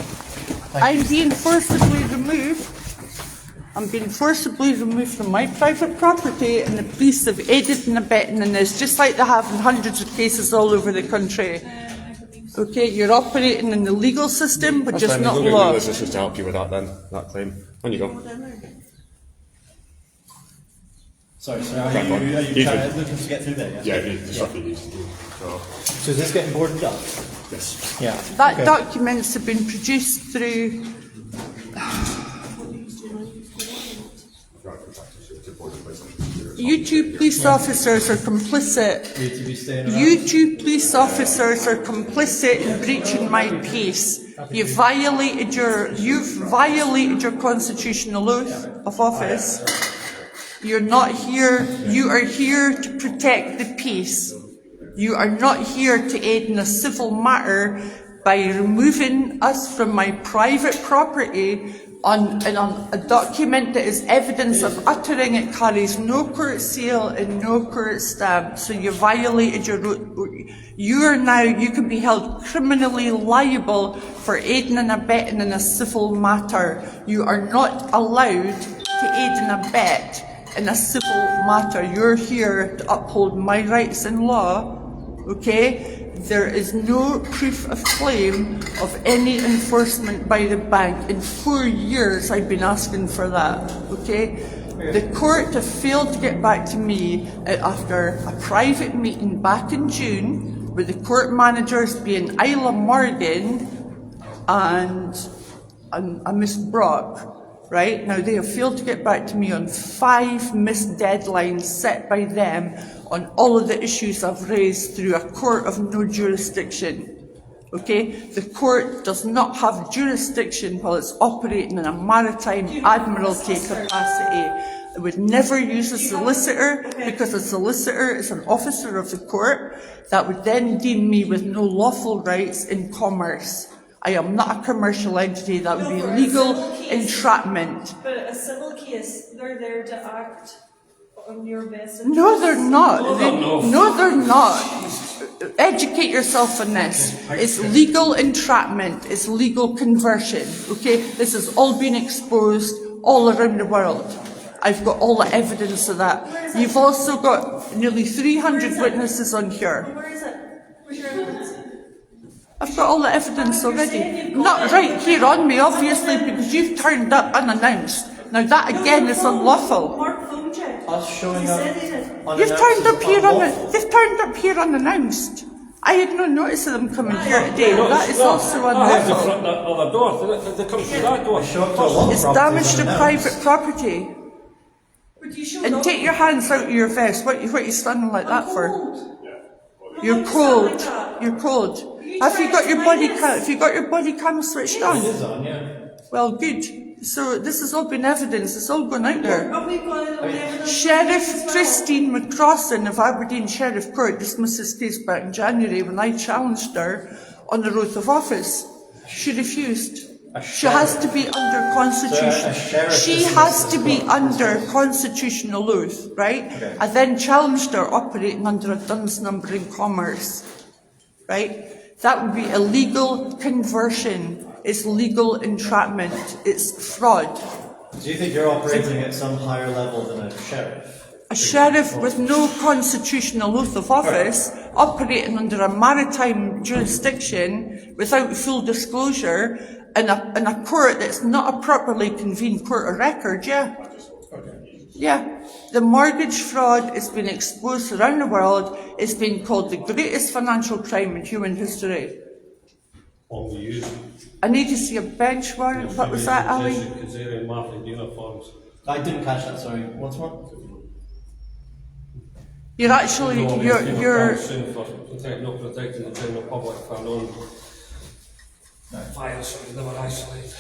I'm being forcibly removed. I'm being forcibly removed from my private property, and the police have aided and abetted in this, just like they have in hundreds of cases all over the country. Okay, you're operating in the legal system, but just not law. Let's just to help you with that then, that claim. On you go. Sorry, are you looking to get through there? Yeah, the stuff you need to do. So is this getting boarded up? Yes. Yeah. That okay. documents have been produced through... You two police officers are complicit. You to be staying around? You two police officers are complicit in breaching my peace. You've violated your constitutional oath of office. You're not here. You are here to protect the peace. You are not here to aid in a civil matter by removing us from my private property on a document that is evidence of uttering. It carries no court seal and no court stamp. So you violated you can be held criminally liable for aiding and abetting in a civil matter. You are not allowed to aid and abet in a civil matter. You're here to uphold my rights in law, okay? There is no proof of claim of any enforcement by the bank. In 4 years, I've been asking for that, okay? The court have failed to get back to me after a private meeting back in June with the court managers being Isla Morgan and Miss Brock, right? Now they have failed to get back to me on 5 missed deadlines set by them on all of the issues I've raised through a court of no jurisdiction. Okay, the court does not have jurisdiction while it's operating in a maritime admiralty capacity. It would never use a solicitor because a solicitor is an officer of the court that would then deem me with no lawful rights in commerce. I am not a commercial entity. That would be legal entrapment. But a civil case, they're there to act on your best interest. No, they're not. No, they're not. Educate yourself on this. It's legal entrapment. It's legal conversion. Okay, this has all been exposed all around the world. I've got all the evidence of that. You've also got nearly 300 witnesses on here. Where is it? Where's your evidence? I've got all the evidence already. Not right here on me, obviously, because you've turned up unannounced. Now that again is unlawful. Mark phone check. Us showing He up said he did. You've unannounced turned up is here unlawful. they've turned up here unannounced. I had no notice of them coming here today. That is also I have the unlawful. front of the door. They come through that door. Show up to a lot of It's properties damage to unannounced. private property. But you showed And up. take your hands out of your vest. What are you standing like that for? Cold. You're cold. You're cold. Have you got your body cam? Have you got your body cam switched It on? is on, yeah. Well, good. So this has all been evidence. It's all gone out there. But we've got it on evidence. Sheriff as well. Christine McCrossan of Aberdeen Sheriff Court dismissed this case back in January when I challenged her on the oath of office. She refused. She has to be under constitution. She has to be under constitutional oath, right? Okay. I then challenged her operating under a Duns number in commerce, right? That would be illegal conversion. It's legal entrapment. It's fraud. Do you think you're operating at some higher level than a sheriff? A sheriff with no constitutional oath of office, operating under a maritime jurisdiction without full disclosure in a court that's not a properly convened court of record, yeah. Yeah. The mortgage fraud has been exposed around the world. It's been called the greatest financial crime in human history. Only you. I need to see a bench warrant. What was that, Ali? Kazarian Mafia uniforms. I didn't catch that, sorry. Once more? You're actually, you're, For protecting the general public from known fires, so you never isolate.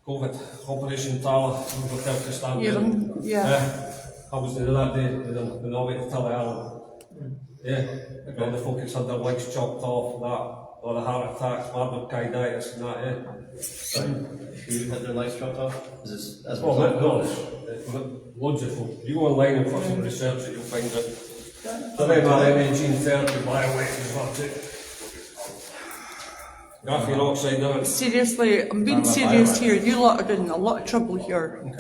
COVID, Operation Tala, we got out to stand in. yeah. I was there that day with the Norway to Tala Island. Yeah, and the folks had their legs chopped off, that, or the heart attacks, myocarditis and that, yeah. Sorry. Who had their legs chopped off? Is this as a Well, result? loads of folk. You go online and for some research it, you'll find it. So then by gene therapy, bioweapons, that's it. Graphene oxide, no, it's Seriously, I'm being serious here. You lot are in a lot of trouble here.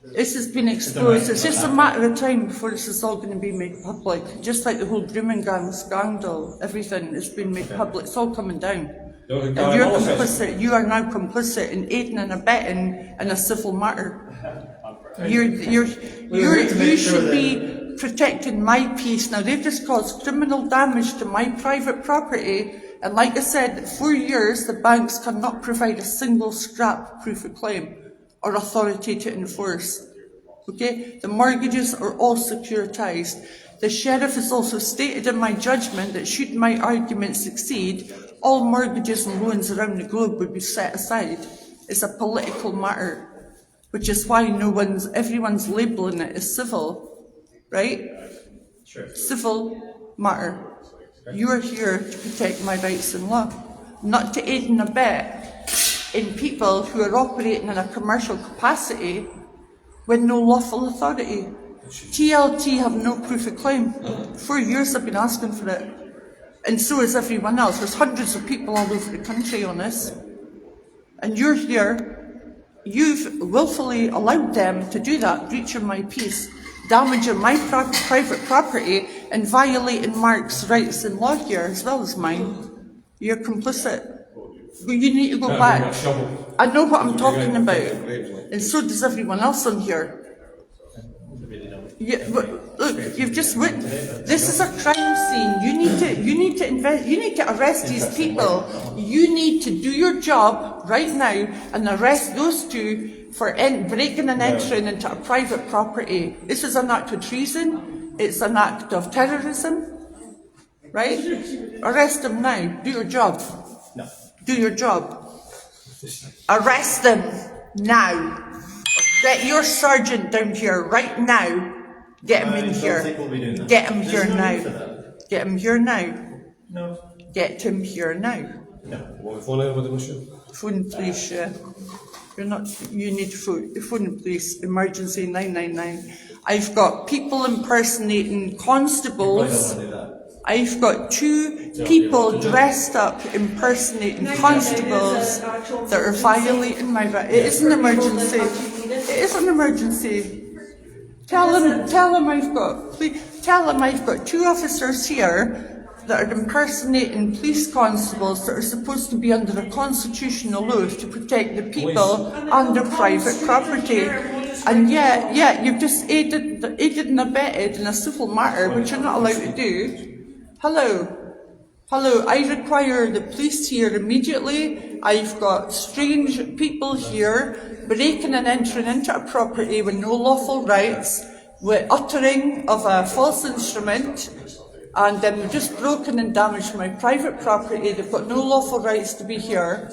This has been exposed. It's just a matter of time before this is all going to be made public. Just like the whole Brummingam scandal, everything has been made public. It's all coming down. And you're complicit. You are now complicit in aiding and abetting in a civil matter. You should be protecting my peace. Now they've just caused criminal damage to my private property. And like I said, 4 years the banks cannot provide a single scrap proof of claim or authority to enforce. Okay? The mortgages are all securitized. The sheriff has also stated in my judgment that should my argument succeed, all mortgages and loans around the globe would be set aside. It's a political matter, which is why everyone's labelling it as civil, right? Sure. Civil matter. You are here to protect my rights in law, not to aid and abet in people who are operating in a commercial capacity with no lawful authority. TLT have no proof of claim. 4 years I've been asking for it. And so is everyone else. There's hundreds of people all over the country on this. And you're here, you've willfully allowed them to do that, breaching my peace, damaging my private property and violating Mark's rights in law here as well as mine. You're complicit. Well, you need to go That back. would be a shovel. I know what I'm talking Right. about, and so does everyone else on here. Look, you've just this is a crime scene. You need to arrest these people. You need to do your job right now and arrest those two for breaking and entering into a private property. This is an act of treason. It's an act of terrorism. Right? Arrest them now. Do your job. No. Do your job. Arrest them now. Get your sergeant down here right now. Get him in here. Get him here now. Get him here now. No. Get him here now. Want to phone anybody, monsieur? Phone police, yeah. You're not. You need to phone the police. Emergency 999. I've got people impersonating constables. I've got 2 people dressed up impersonating constables that are violating my rights. It is an emergency. It is an emergency. Tell them I've got 2 officers here that are impersonating police constables that are supposed to be under a constitutional oath to protect the people under private property. And yet you've just aided and abetted in a civil matter, which you're not allowed to do. Hello, I require the police here immediately. I've got strange people here breaking and entering into a property with no lawful rights, with uttering of a false instrument, and they've just broken and damaged my private property. They've got no lawful rights to be here,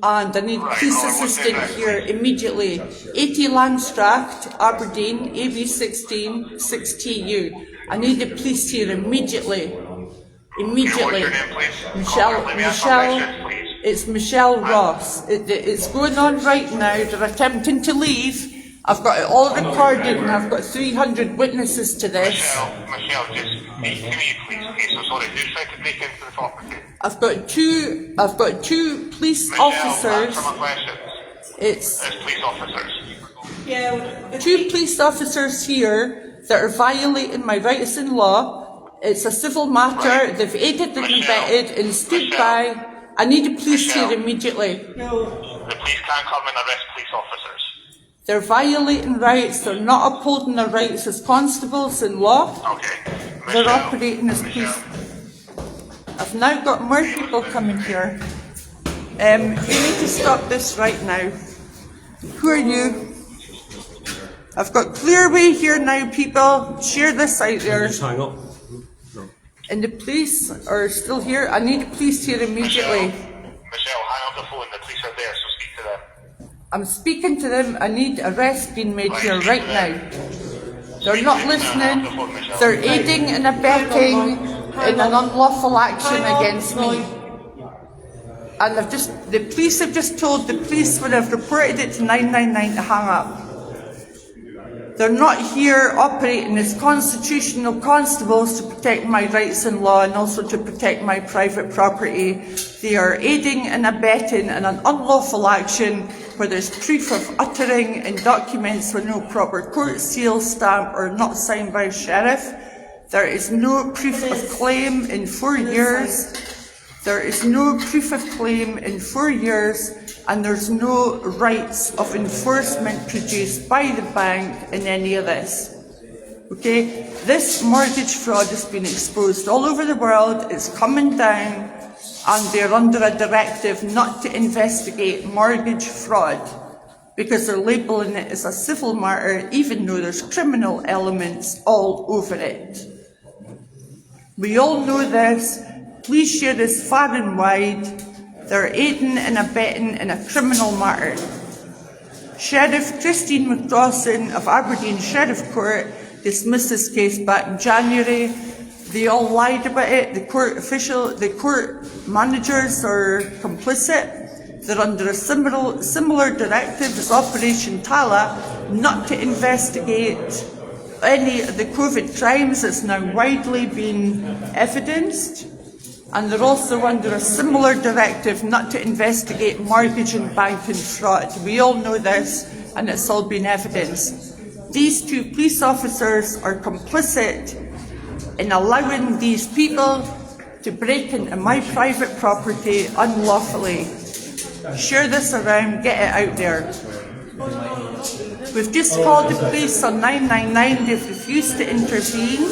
and I need a police assistant here immediately. 80 Landstracht, Aberdeen, AB16 6TU. I need the police here immediately. Immediately. What's your name, please? Michelle, it's Michelle Ross. It's going on right now. They're attempting to leave. I've got it all recorded and I've got 300 witnesses to this. Michelle, just speak to me, please. Okay, so sorry, who's trying to break into the property? I've got two police Michelle, officers. answer my questions. It's As police officers. Yeah. 2 police officers here that are violating my rights in law. It's a civil matter. Right. They've aided and Michelle, abetted and stood Michelle, by. I need the police Michelle. here immediately. No. The police can't come and arrest police officers. They're violating rights. They're not upholding their rights as constables in law. Okay. They're Michelle, operating as police. Michelle. I've now got more people coming here. You need to stop this right now. Who are you? I've got Clearway here now, people. Share this out there. Just hang up. And the police are still here. I need the police here immediately. Michelle, hang up the phone. The police are there, so speak to them. I'm speaking to them. I need arrests being made here right now. They're not listening. They're aiding and abetting in an unlawful action against me. And the police have just told the police when I've reported it to 999 to hang up. They're not here operating as constitutional constables to protect my rights in law and also to protect my private property. They are aiding and abetting in an unlawful action where there's proof of uttering in documents with no proper court seal, stamp or not signed by a sheriff. There is no proof of claim in 4 years. There is no proof of claim in 4 years, and there's no rights of enforcement produced by the bank in any of this. Okay? This mortgage fraud has been exposed all over the world. It's coming down, and they're under a directive not to investigate mortgage fraud because they're labelling it as a civil matter, even though there's criminal elements all over it. We all know this. Please share this far and wide. They're aiding and abetting in a criminal matter. Sheriff Christine McDawson of Aberdeen Sheriff Court dismissed this case back in January. They all lied about it. The court managers are complicit. They're under a similar directive as Operation Tala not to investigate any of the COVID crimes that's now widely been evidenced. And they're also under a similar directive not to investigate mortgage and banking fraud. We all know this, and it's all been evidenced. These 2 police officers are complicit in allowing these people to break into my private property unlawfully. Share this around, get it out there. We've just called the police on 999. They've refused to intervene.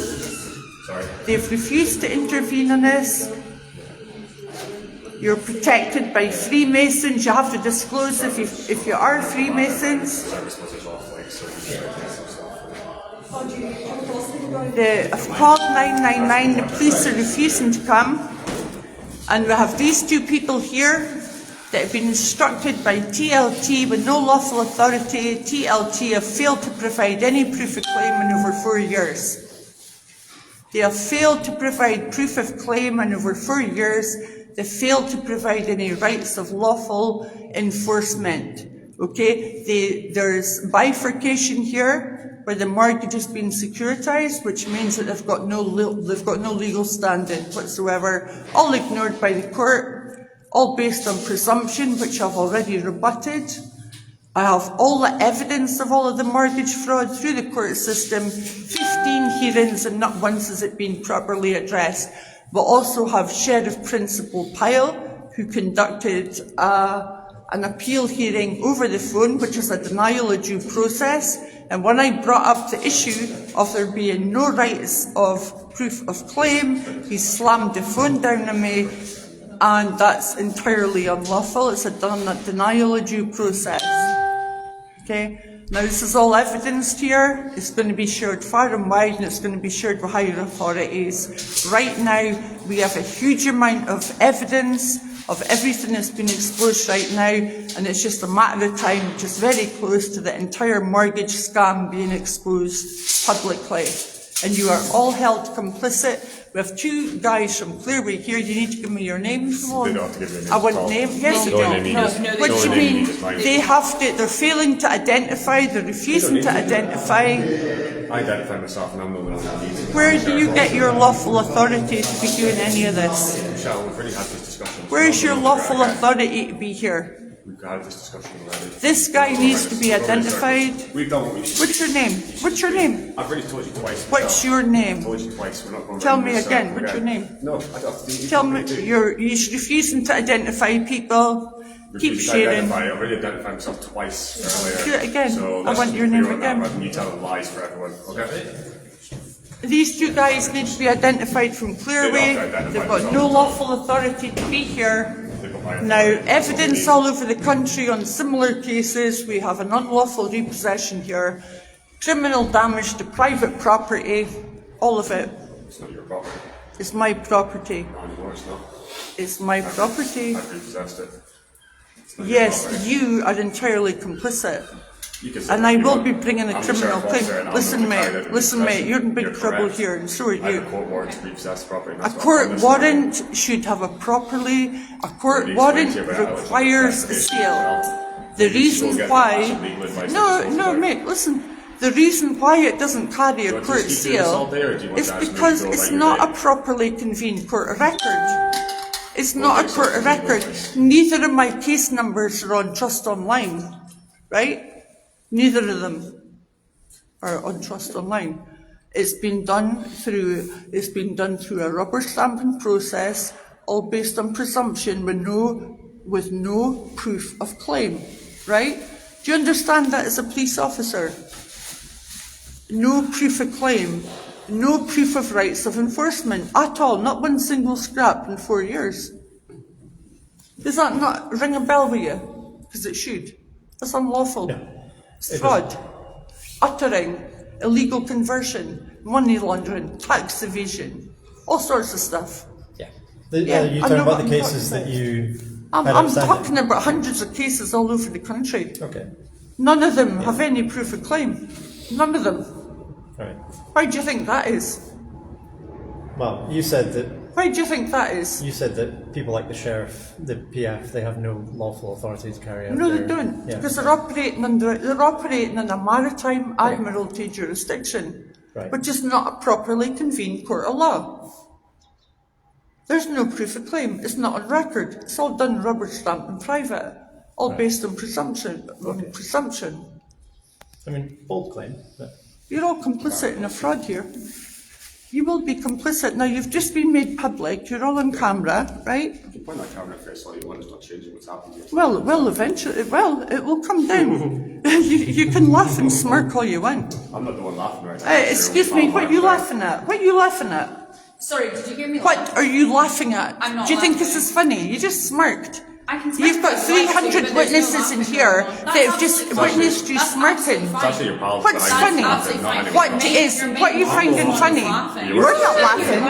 They've refused to intervene on this. You're protected by Freemasons. You have to disclose if you are Freemasons. I've called 999. The police are refusing to come. And we have these two people here that have been instructed by TLT with no lawful authority. TLT have failed to provide any proof of claim in over 4 years. They have failed to provide proof of claim in over 4 years. They failed to provide any rights of lawful enforcement. Okay, there's bifurcation here where the mortgage has been securitized, which means that they've got no legal standing whatsoever. All ignored by the court, all based on presumption, which I've already rebutted. I have all the evidence of all of the mortgage fraud through the court system, 15 hearings, and not once has it been properly addressed. We also have Sheriff Principal Pyle, who conducted an appeal hearing over the phone, which is a denial of due process. And when I brought up the issue of there being no rights of proof of claim, he slammed the phone down on me, and that's entirely unlawful. It's a denial of due process. Okay? Now, this is all evidenced here. It's going to be shared far and wide, and it's going to be shared with higher authorities. Right now, we have a huge amount of evidence of everything that's been exposed right now, and it's just a matter of time, which is very close to the entire mortgage scam being exposed publicly. And you are all held complicit. We have two guys from Clearway here. You need to give me your names. They don't have to give me a name. I want name. Yes, No, they name don't. you just- What do you no, name mean? you just mind. They have to. They're failing to identify. They're refusing to identify. I identify myself and I'm the one who needs it. Where do you get your lawful authority to be doing any of this? Michelle, we've already had this discussion. Where's your lawful authority to be here? We've had this discussion already. This guy needs to be identified. We've done what we need. What's your name? What's your name? I've already told you twice. What's Michelle. your I've name? told you twice. We're not going Tell around me this again. circle What's your name? No, I don't. You Tell told me. to. You're refusing to identify people. Keep Refused to sharing. identify. I've already identified myself twice earlier. Do it again. So I let's want just your be name clear on that again. rather than you telling lies for everyone. Okay? These two guys need to be identified from Clearway. They've got no lawful authority to be here. Now, evidence all over the country on similar cases. We have an unlawful repossession here, criminal damage to private property, all of it. It's not your property. It's my property. Not anymore, it's not. It's my property. I've repossessed it. It's not your Yes, property. you are entirely complicit. You can say And what I you will want. be bringing a I'm the criminal sheriff officer claim. and I'm Listen, the guy that mate, you're in big You're trouble correct. here, and so are I you. have a court warrant to repossess the property. and A that's what I've court done this warrant morning. should have a court Really warrant explain to you about how it's requires a investigation, sale. well. The You should reason go get why, some legal advice no, and no, consult mate, listen. The reason why it doesn't carry Do you a want to court just keep doing this all sale day, or do you want is to actually because go it's about your not day? a properly convened court of record. It's not a makes court sense of to me, record. both Neither of my case numbers are on Trust Online, right? Neither of them are on Trust Online. It's been done through a rubber stamping process, all based on presumption with no proof of claim, right? Do you understand that as a police officer? No proof of claim, no proof of rights of enforcement at all, not one single scrap in 4 years. Does that not ring a bell with you? Because it should. That's unlawful. It's fraud, uttering, illegal conversion, money laundering, tax evasion, all sorts of stuff. Yeah. Yeah, Are you I talking know about what the I'm cases talking that you I'm had outstanding? talking about hundreds of cases all over the country. Okay. None of them have any proof of claim. None of them. All right. Why do you think that is? Well, you said that Why do you think that is? people like the sheriff, the PF, they have no lawful authority to carry out. No, their, they don't, Yeah. because they're operating in a maritime admiralty jurisdiction, Right. which is not a properly convened court of law. There's no proof of claim. It's not on record. It's all done rubber stamp in private, all based on presumption. I mean, bold claim. But You're all complicit in a fraud here. You will be complicit. Now, you've just been made public. You're all on camera, right? You can point that camera at face all you want, it's not changing what's happening here. Well, eventually, it will come down. you can laugh and smirk all you want. I'm not the one laughing right now. Excuse me, what are you laughing at? What are you laughing at? Sorry, did you hear me? What are you laughing at? I'm not Do you think laughing. this is funny? You just smirked. I can smirk You've got if I want to, 300 but there's no witnesses in laughing here going on. that have just That's absolutely witnessed you fine. smirking. That's It's actually your pals. What's but I- funny? That's absolutely fine. What You're is? making What are you me finding laugh. funny? Laughing. You're not laughing.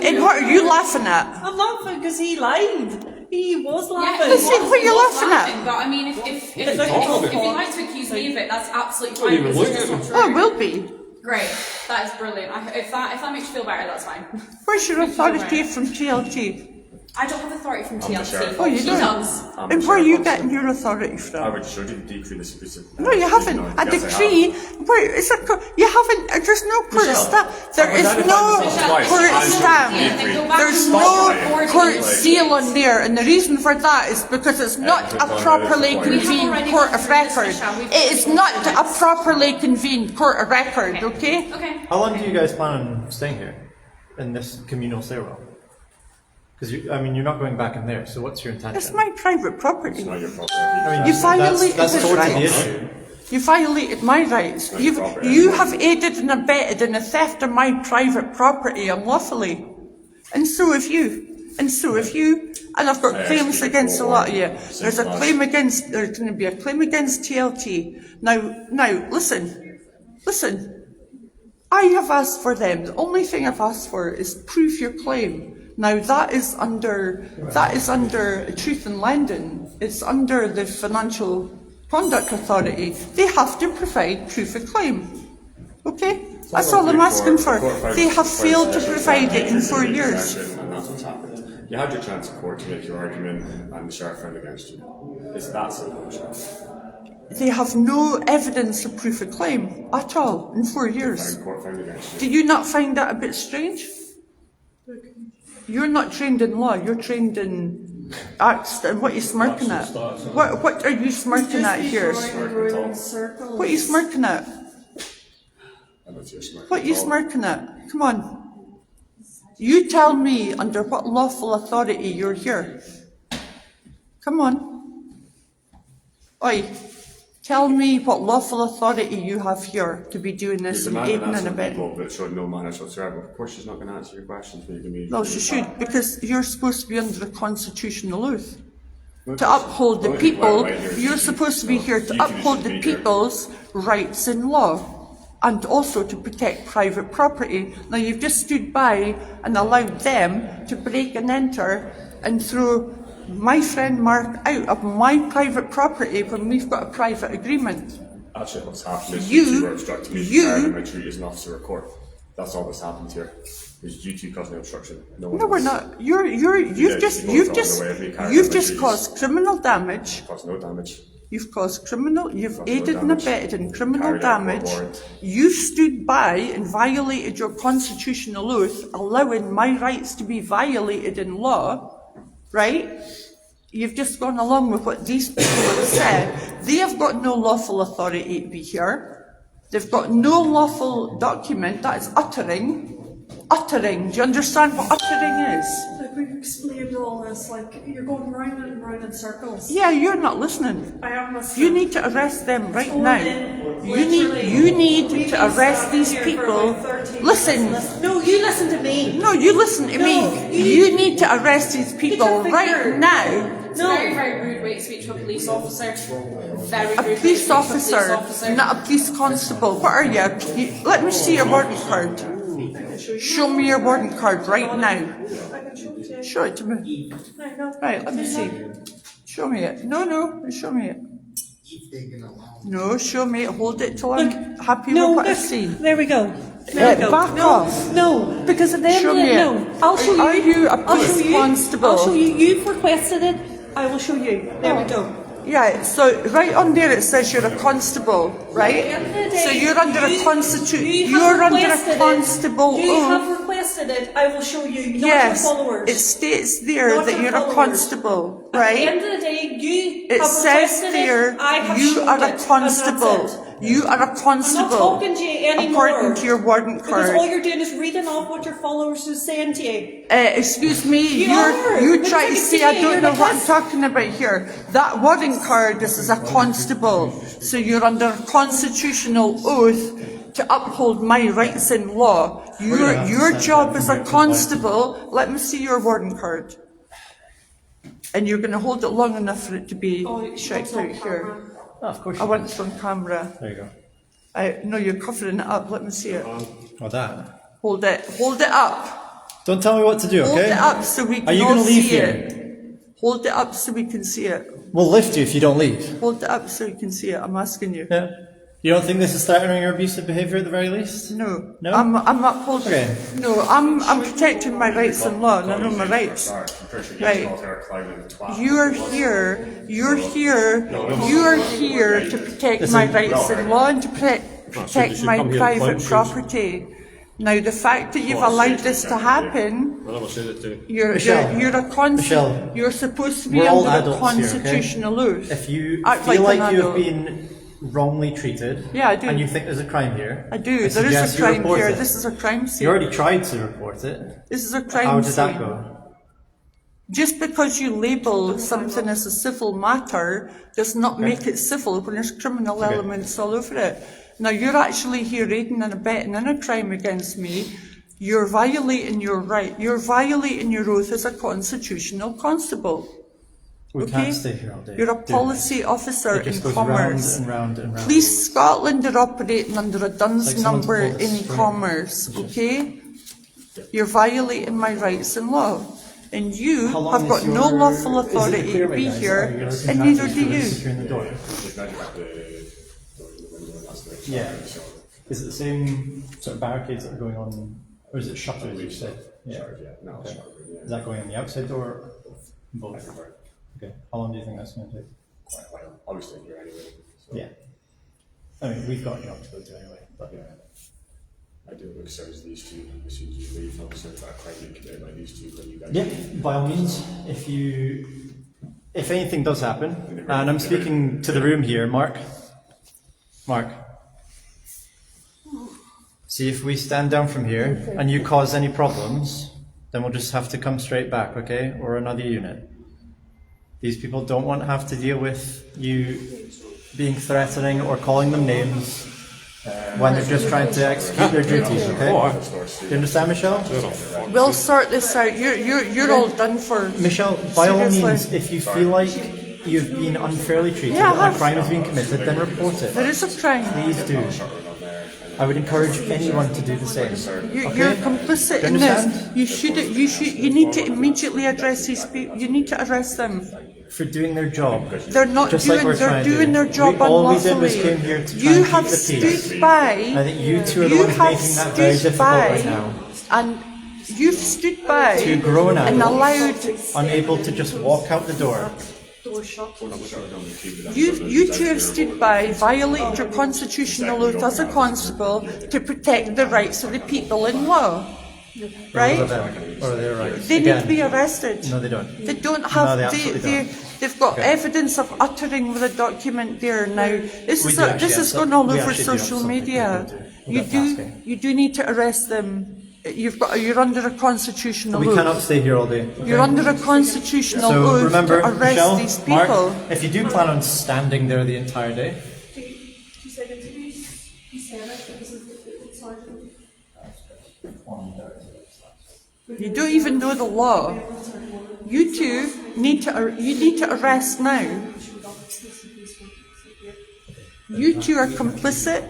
And what are you laughing at? I'm laughing because he lied. He was laughing. Listen, what are you laughing at? But I mean, if you like to accuse me of it, that's absolutely Don't fine. even It's look just at not me. true. Oh, it will be. Great, that is brilliant. If that makes you feel better, that's fine. Where's your authority from TLT? I don't have authority from I'm the TLT. sheriff. Oh, you He don't? does. I'm And the where are you sheriff. getting your authority I from? would show you the decree that's specific. No, you haven't. A decree. Where is it? You haven't. There's no court stamp. There is no court stamp. There's no court seal on there, and the reason for that is because it's not a properly convened court of record. It is not a properly convened court of record. Okay. Okay. How long do you guys plan on staying here in this communal stairwell? Because you're not going back in there. So what's your intention? It's my private property. It's not your fault. I mean, You violated that's his sort of the rights. issue. You violated my rights. Not your property. You have aided and abetted in the theft of my private property unlawfully. And so have you. And so have you. And I've got I claims actually against a go lot of on. you. There's going to be a claim against TLT. Now, listen. I have asked for them. The only thing I've asked for is prove your claim. Now that is under Truth in Lending. It's under the Financial Conduct Authority. They have to provide proof of claim. Okay? That's all I'm asking for. They have failed to provide it in 4 years. And that's what's happened. You had your chance in court to make your argument, and the sheriff found against you. It's that simple, Sheriff. They have no evidence of proof of claim at all in 4 years. And court found against you. Do you not find that a bit strange? You're not trained in law, you're trained in arts. What are you smirking at? What are you smirking at here? What are you smirking at? And that's your smirk. What are you smirking at? Come on. You tell me under what lawful authority you're here. Come on. Oi. Tell me what lawful authority you have here to be doing this You're and demanding aiding that and from abetting. people that showed no manners whatsoever. Of course she's not going to answer your questions when you can be... No, she should, because you're supposed to be under a constitutional oath. No, To uphold the no, people, right here, you're you- supposed to be no, here to you two uphold should the be here. people's rights in law. And also to protect private property. Now you've just stood by and allowed them to break and enter and throw my friend Mark out of my private property when we've got a private agreement. Actually, what's happened is You- you two were obstructing me you- from my duty as an officer of court. That's all that's happened here. Is you two causing obstruction. No, one No, we're else. not. You've did. just You both got in the way of me carrying out my duties. caused criminal damage. Caused no damage. You've no aided and damage. abetted in criminal Carried out court damage. warrant. You stood by and violated your constitutional oath, allowing my rights to be violated in law, right? You've just gone along with what these people have said. They have got no lawful authority to be here. They've got no lawful document. That is uttering. Uttering. Do you understand what uttering is? Like we've explained all this, like you're going round and round in circles. Yeah, you're not listening. I am listening. You need to arrest them right Oh, now. then, You literally, need we've to arrest sat these here for people. about 13 Listen. minutes. No, you listen to me. No, you listen to No, me. you You need to arrest these people your right finger. now. It's a very, very rude way to speak to a police officer. Very rude A way to police speak to a officer, not a police constable. What are you? Let me see your warrant card. Show me your warrant card right now. I can show it to you. Show it to me. I know. Right, let me see. Show me it. No, show me it. No, show me it. Hold it till I'm happy No, with what I've look, seen. there we go. There we go. Back no, off. No, because at the end Show of the me day, it. no. I'll show you. Are you a I'll police show you. constable? I'll show you. You've requested it. I will show you. There we go. Yeah, so right on there it says you're a constable, right? So you're under a you're under a constable You oath. have requested it. I will show you. Not Yes, your followers. it states there Not that your you're a followers. constable, At the end right? of the day, you It have says requested there it. I have you showed are it, a and that's constable. it. You are a I'm not constable. talking to you anymore. According to your warrant Because all card. you're doing is reading off what your followers are saying to you. Excuse me, You are. you Because try I to can say see I it, don't you're know the what I'm best. talking about here. That warrant card, this is a constable. So you're under constitutional oath to uphold my rights in law. Your job as a constable, let me see your warrant card. And you're going to hold it long enough for it to be checked out here. Oh, of course I you want can. it on camera. There you go. No, you're covering it up. Let me see it. Oh, that. Hold it up. Don't tell me what to do, Hold okay? it up so we can Are you all going to leave see here? it. Hold it up so we can see it. We'll lift you if you don't leave. Hold it up so we can see it. I'm asking you. Yeah. You don't think this is threatening your abusive behaviour at the very least? No. No? I'm upholding. Okay. No, I'm protecting my rights in law, and I know my rights. Right. You're here to protect my rights in law and to protect my private property. Now, the fact that you've allowed this to happen, you're Michelle, you're supposed to be we're all under a adults here, okay? constitutional oath. If you Act feel like like an you have adult. been wrongly treated, Yeah, I do. and you think there's a crime here, I do. There suggest is a you crime report here. it. This is a crime You scene. already tried to report it. This is a crime How did scene. that go? Just because you label something as a civil matter does not make it civil when there's criminal elements all over it. Now, you're actually here aiding and abetting in a crime against me. You're violating your right. You're violating your oath as a constitutional constable. We Okay? can't stay here all day. You're a doing policy this. officer It just in goes commerce. round and round and round. Police Scotland are operating under a DUNS Like someone's number pulled a in string. commerce, okay? You're violating my rights in law. And you How long have is got no your- lawful is it authority clear to be right now? here, Are you looking and back neither to do you. securing the door? Yeah. Is it the same sort of barricades that are going on, or is it shutters, you said? Yeah. Okay. Is that going on the outside door or both? Okay. How long do you think that's going to take? Obviously, here anyway. So, Yeah. I mean, we've got a job to go to anyway, but I do it because there's these two. As soon as you leave, obviously, that crime being committed by these two, when you guys. yeah, by all means, if anything does happen, and I'm speaking to the room here, Mark, see if we stand down from here and you cause any problems, then we'll just have to come straight back, okay? Or another unit. These people don't want to have to deal with you being threatening or calling them names when they're just trying to execute their duties, okay? Do you understand, Michelle? We'll sort this out. You're all done for. Michelle, by all Seriously. means, if you feel like you've been unfairly treated Yeah, I and have. a crime has been committed, then report it. There is a crime. Please do. I would encourage anyone to do the same. You're complicit Do you in this. understand? You need to immediately address these people. You need to arrest them. For doing their job. They're not Just like doing. we're They're trying to doing do. their job All we did was unlawfully. came here to try You and have keep the peace. stood by. I think you two are the you ones have making that very stood difficult by, right now. and you've stood by Two grown and adults allowed. unable to just walk out the door. You two have stood by, violated your constitutional oath as a constable to protect the rights of the people in law. Right? Or they're right. They need to be arrested. No, they don't. They don't have. No, they absolutely don't. They've got evidence of uttering with a document there now. This We is do actually this have is going all we over actually do have social something media. people do. We'll get tasking. You do need to arrest them. You're under a constitutional We oath. cannot stay here all day. You're under a constitutional So oath remember, to arrest Michelle, these people. Mark, if you do plan on standing there the entire day, You don't even know the law. You two need to arrest now. You two are complicit,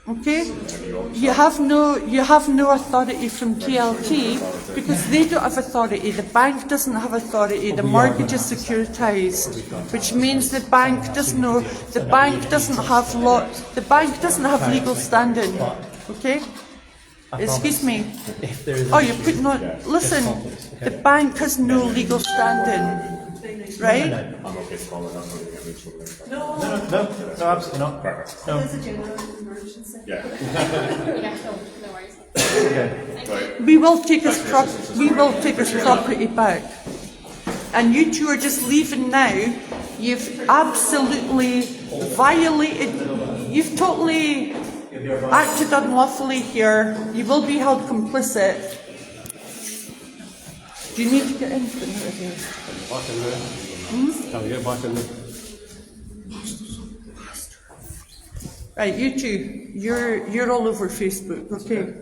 okay? You have no authority from TLT because they don't have authority. The bank doesn't have authority. The mortgage is securitized, which means the bank doesn't have legal standing. Okay? Excuse me. if there is Oh, you're putting on. Listen, the bank has no legal standing, right? I'm okay to call it. That's not going to get me in trouble. no, absolutely not. No. Yeah. Yeah, no worries. Okay. We will take his property back. And you two are just leaving now. You've absolutely violated you've totally acted unlawfully here. You will be held complicit. Do you need to get in for the here? Back in there. Can I get back in there? Right, you two, you're all over Facebook, okay?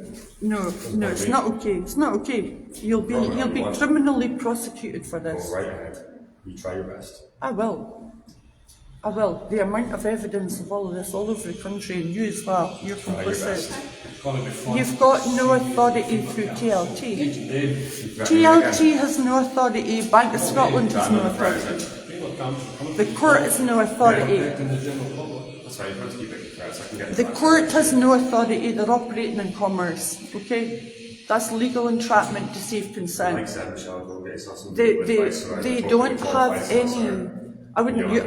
No, it's not okay. It's not okay. You'll be criminally prosecuted for Go this. right ahead. You try your best. I will. The amount of evidence of all of this all over the country, and you as well, you're complicit. It's gonna be fun. You've got no authority through TLT. TLT has no authority, Bank of Scotland has no authority. The court has no authority. That's right, you have to keep making threats. I can get The court has no authority, they're operating in commerce, okay? That's legal entrapment to save Like consent. I said, Michelle, go get yourself some They, legal they, advice, so I they don't don't qualify have solicitor. any, I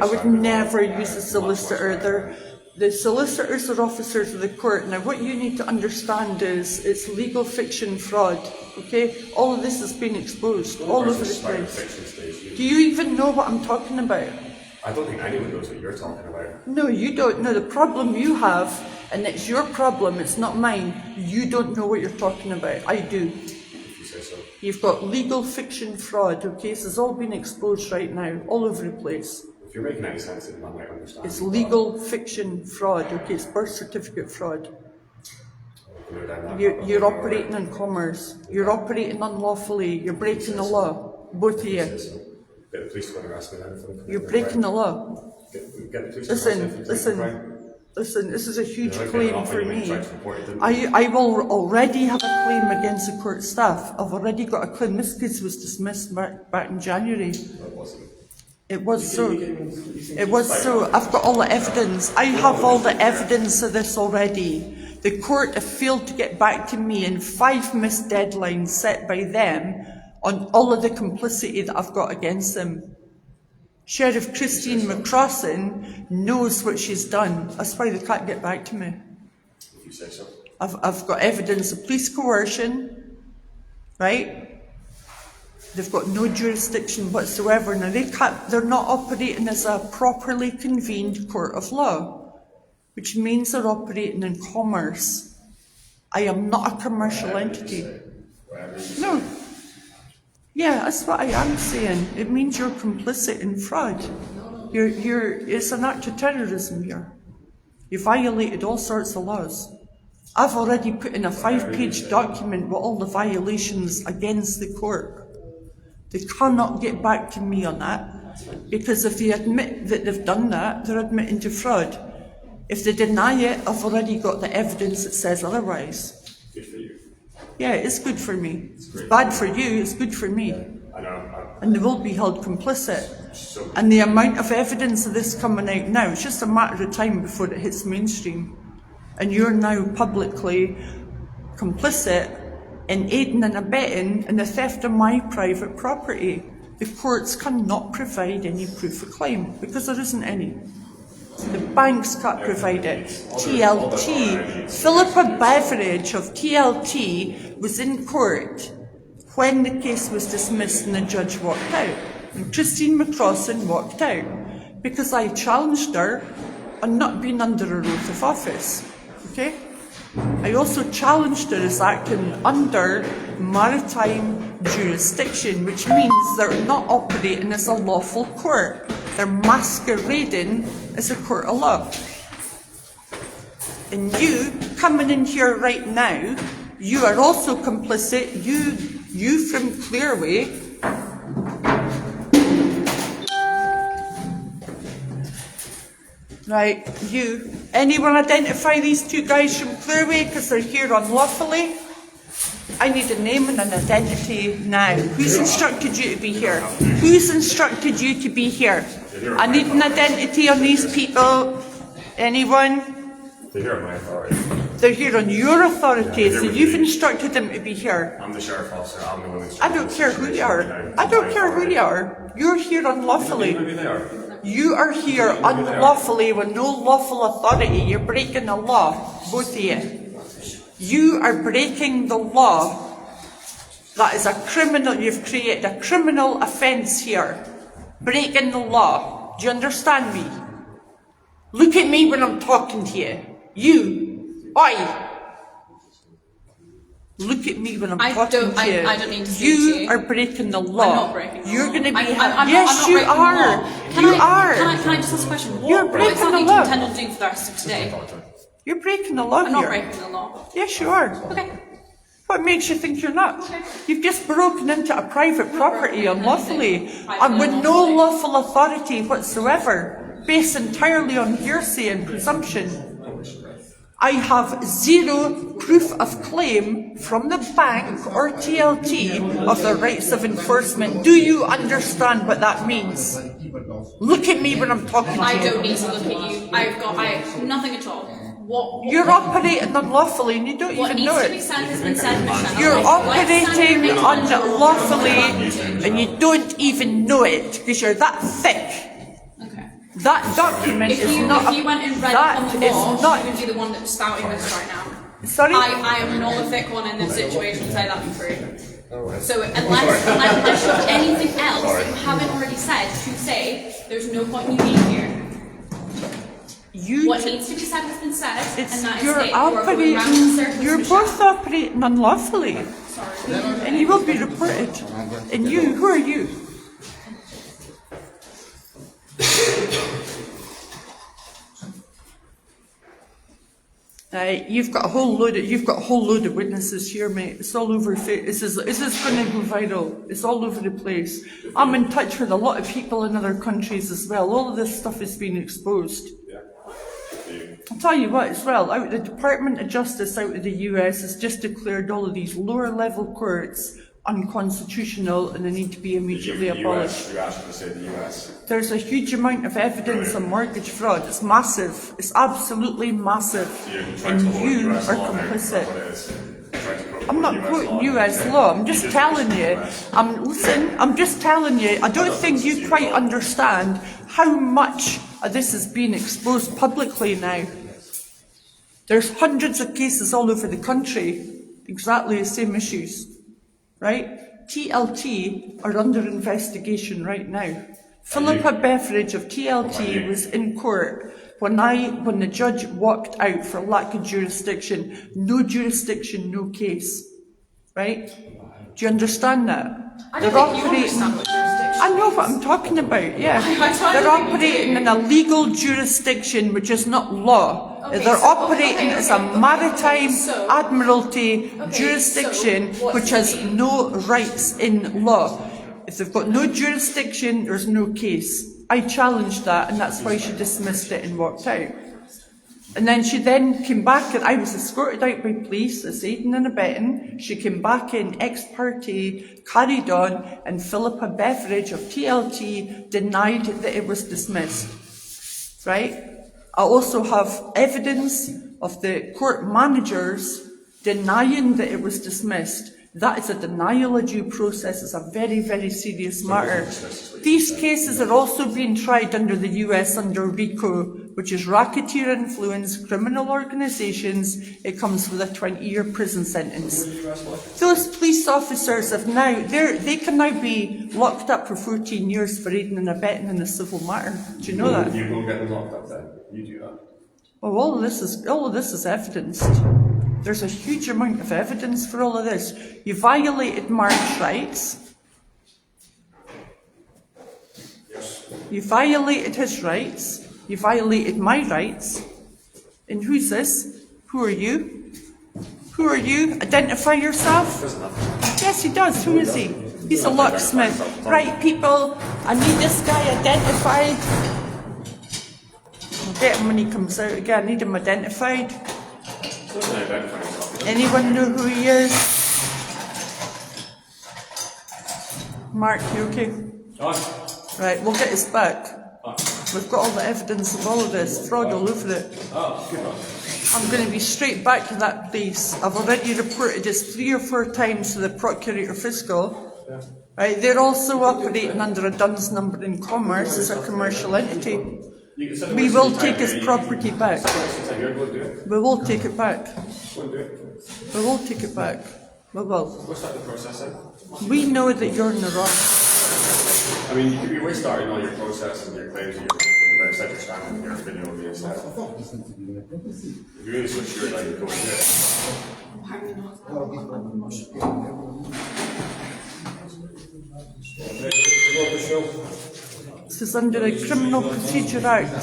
would never use a solicitor. The solicitors are officers of the court. Now what you need to understand is it's legal fiction fraud, okay? All of this has been exposed all over the place. Do you even know what I'm talking about? I don't think anyone knows what you're talking about. No, you don't know. The problem you have, and it's your problem, it's not mine, you don't know what you're talking about. I do. If you say so. You've got legal fiction fraud, okay? This has all been exposed right now, all over the place. If you're making any sense of it, I might understand. It's legal fiction fraud, okay? It's birth certificate fraud. You're operating in commerce. You're operating unlawfully. You're breaking the law, both of you. Get the police to arrest me then. You're breaking the law. Get the police to arrest me if you think Listen, this is a huge They're claim not for really me. trying to report it, didn't I will already have a claim against the court staff. I've already got a claim. This case was dismissed back in January. It wasn't. It was so. It was so. I've got all the evidence. I have all the evidence of this already. The court have failed to get back to me in 5 missed deadlines set by them on all of the complicity that I've got against them. Sheriff Christine McCrossan knows what she's done. That's why they can't get back to me. If you say so. I've got evidence of police coercion, right? They've got no jurisdiction whatsoever. Now they're not operating as a properly convened court of law, which means they're operating in commerce. I am not a commercial entity. No. Yeah, that's what I am saying. It means you're complicit in fraud. It's an act of terrorism here. You violated all sorts of laws. I've already put in a 5-page document with all the violations against the court. They cannot get back to me on that, because if they admit that they've done that, they're admitting to fraud. If they deny it, I've already got the evidence that says otherwise. Good for you. Yeah, it's good for me. It's bad for you, it's good for me. I know. And they will be held complicit. And the amount of evidence of this coming out now, it's just a matter of time before it hits mainstream. And you're now publicly complicit in aiding and abetting in the theft of my private property. The courts cannot provide any proof of claim because there isn't any. The banks can't provide it. TLT, Philippa Beveridge of TLT was in court when the case was dismissed and the judge walked out. And Christine McCrossan walked out because I challenged her on not being under a oath of office. Okay? I also challenged her as acting under maritime jurisdiction, which means they're not operating as a lawful court. They're masquerading as a court of law. And you, coming in here right now, you are also complicit. You from Clearway, right, you. Anyone identify these 2 guys from Clearway because they're here unlawfully? I need a name and an identity now. Who's instructed you to be here? Who's instructed you to be here? I need an identity on these people. Anyone? They're here on my authority. They're here on your authority, so you've instructed them to be here. I'm the sheriff officer. I'm the one instructed. I don't care who you are. I don't care who you are. You're here unlawfully. Maybe they are. You are here unlawfully with no lawful authority. You're breaking the law, both of you. You are breaking the law. That is a criminal, you've created a criminal offence here. Breaking the law. Do you understand me? Look at me when I'm talking to you. You. Oi. Look at me when I'm talking to you. I don't need to speak You to you. are breaking the law. I'm not breaking the You're law. going to be... I'm yes, not you breaking the are. law. You are. Can I just ask a question? You're What breaking exactly the do you law. intend on doing for the rest of today? You're breaking the law I'm not here. breaking the law. Yes, you are. Okay. What makes you think you're not? Okay. You've just broken into a private property broken unlawfully anything. and with no Unlawfully. lawful authority whatsoever, based entirely on hearsay and presumption. I have zero proof of claim from the bank or TLT of the rights of enforcement. Do you understand what that means? Look at me when I'm talking to I you. don't need to look at you. I have nothing at all. What You're operating unlawfully and you don't what even needs know to be it. said has been said, Michelle. You're Let's stand operating your unlawfully and you don't even know it because you're that thick. Okay. That document is not. If you went and read that up on the is law, not. you would be the one that's spouting this right now. Sorry. I am not the thick one in this situation, say that for free. So unless you have anything else that you haven't already said to say, there's no point in you being here. What needs to be said has been said, and that is You're it. You are going round in operating. circles, You're Michelle. both operating unlawfully, Sorry. and you will be reported. And you, who are you? You've got a whole load of witnesses here, mate. It's all over. This is going to go viral. It's all over the place. I'm in touch with a lot of people in other countries as well. All of this stuff is being exposed. I'll tell you what as well, the Department of Justice out of the US has just declared all of these lower level courts unconstitutional and they need to be immediately abolished. You asked to say the US. There's a huge amount of evidence on mortgage fraud. It's massive. It's absolutely massive. And you are complicit. I'm not quoting US law. I'm just telling you. I'm just telling you. I don't think you quite understand how much of this is being exposed publicly now. There's hundreds of cases all over the country, exactly the same issues, right? TLT are under investigation right now. Philippa Beveridge of TLT was in court when the judge walked out for lack of jurisdiction. No jurisdiction, no case, right? Do you understand that? I don't think you understand what jurisdiction I know what I'm talking about, yeah. I They're don't think operating in a legal jurisdiction which is not law. They're operating as a maritime admiralty jurisdiction which has no rights in law. If they've got no jurisdiction, there's no case. I challenged that and that's why she dismissed it and walked out. And then she then came back and I was escorted out by police as aiding and abetting. She came back in ex parte, carried on, and Philippa Beveridge of TLT denied that it was dismissed. Right? I also have evidence of the court managers denying that it was dismissed. That is a denial of due process. It's a very, very serious matter. These cases are also being tried under the US under RICO, which is Racketeer Influence Criminal Organisations. It comes with a 20-year prison sentence. Those police officers have now, they can now be locked up for 14 years for aiding and abetting in a civil matter. Do you know that? You go get them locked up then. You do that. Well, all of this is evidenced. There's a huge amount of evidence for all of this. You violated Mark's rights. You violated his rights. You violated my rights. And who's this? Who are you? Who are you? Identify yourself. Yes, he does. Who is he? He's a locksmith. Right, people, I need this guy identified. I'll get him when he comes out again. I need him identified. Anyone know who he is? Mark, you okay? Right, we'll get his back. We've got all the evidence of all of this, fraud all over it. I'm going to be straight back to that place. I've already reported this 3 or 4 times to the Procurator Fiscal. Right, they're also operating under a DUNS number in commerce as a commercial entity. We will take his property back. We will take it back. We will take it back. We will. What's that the process then? We know that you're in the wrong. I mean, you're starting all your process and your claims and you're making but it's like you're standing here video me instead. If you really switch your line, go in there. This is under the Criminal Procedure Act,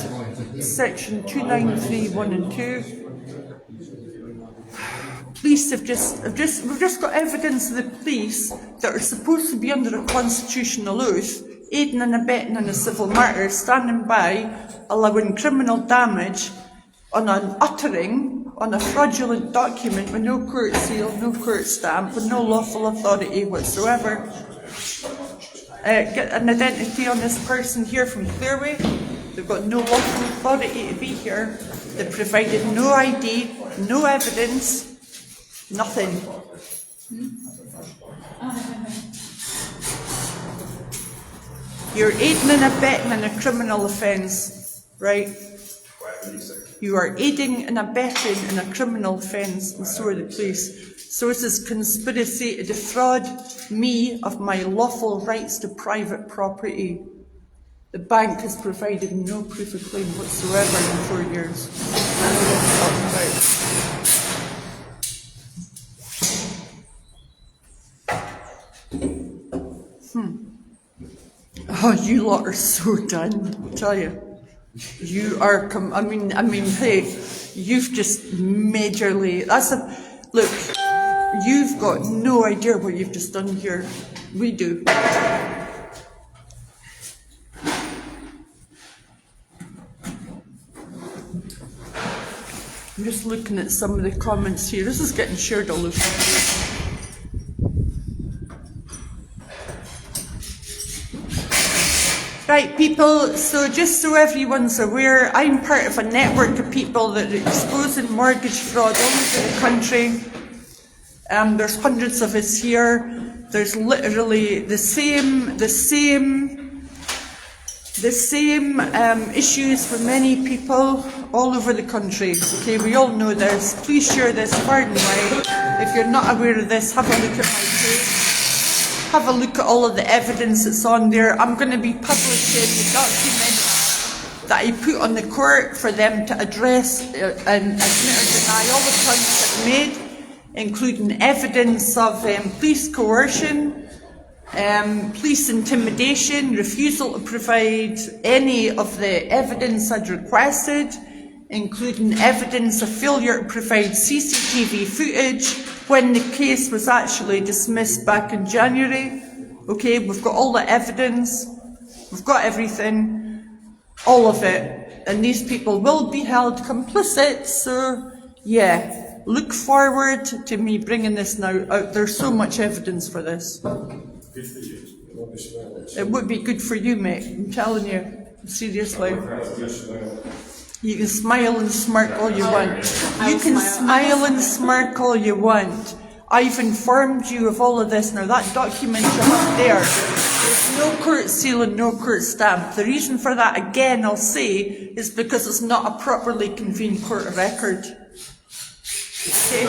section 293(1) and 2. Police we've just got evidence of the police that are supposed to be under a constitutional oath, aiding and abetting in a civil matter, standing by, allowing criminal damage on an uttering on a fraudulent document with no court seal, no court stamp, with no lawful authority whatsoever. Get an identity on this person here from Clearway. They've got no lawful authority to be here. They've provided no ID, no evidence, nothing. You're aiding and abetting in a criminal offence, right? You are aiding and abetting in a criminal offence, and so are the police. So this is conspiracy to defraud me of my lawful rights to private property. The bank has provided no proof of claim whatsoever in 4 years. I know what I'm talking about. Oh, you lot are so done, I tell you. You are, I mean, hey, you've just majorly, look, you've got no idea what you've just done here. We do. I'm just looking at some of the comments here. This is getting shared all over the place. Right, people, so just so everyone's aware, I'm part of a network of people that are exposing mortgage fraud all over the country. There's hundreds of us here. There's literally the same issues for many people all over the country. Okay, we all know this. Please share this far and wide. If you're not aware of this, have a look at my page. Have a look at all of the evidence that's on there. I'm going to be publishing the document that I put on the court for them to address and admit or deny all the points I've made, including evidence of police coercion, police intimidation, refusal to provide any of the evidence I'd requested, including evidence of failure to provide CCTV footage when the case was actually dismissed back in January. Okay, we've got all the evidence, we've got everything, all of it, and these people will be held complicit, so yeah, look forward to me bringing this now out. There's so much evidence for this. It would be good for you, mate, I'm telling you, seriously. You can smile and smirk all you want. You can smile and smirk all you want. I've informed you of all of this. Now that document you have there, there's no court seal and no court stamp. The reason for that, again, I'll say, is because it's not a properly convened court of record. Okay?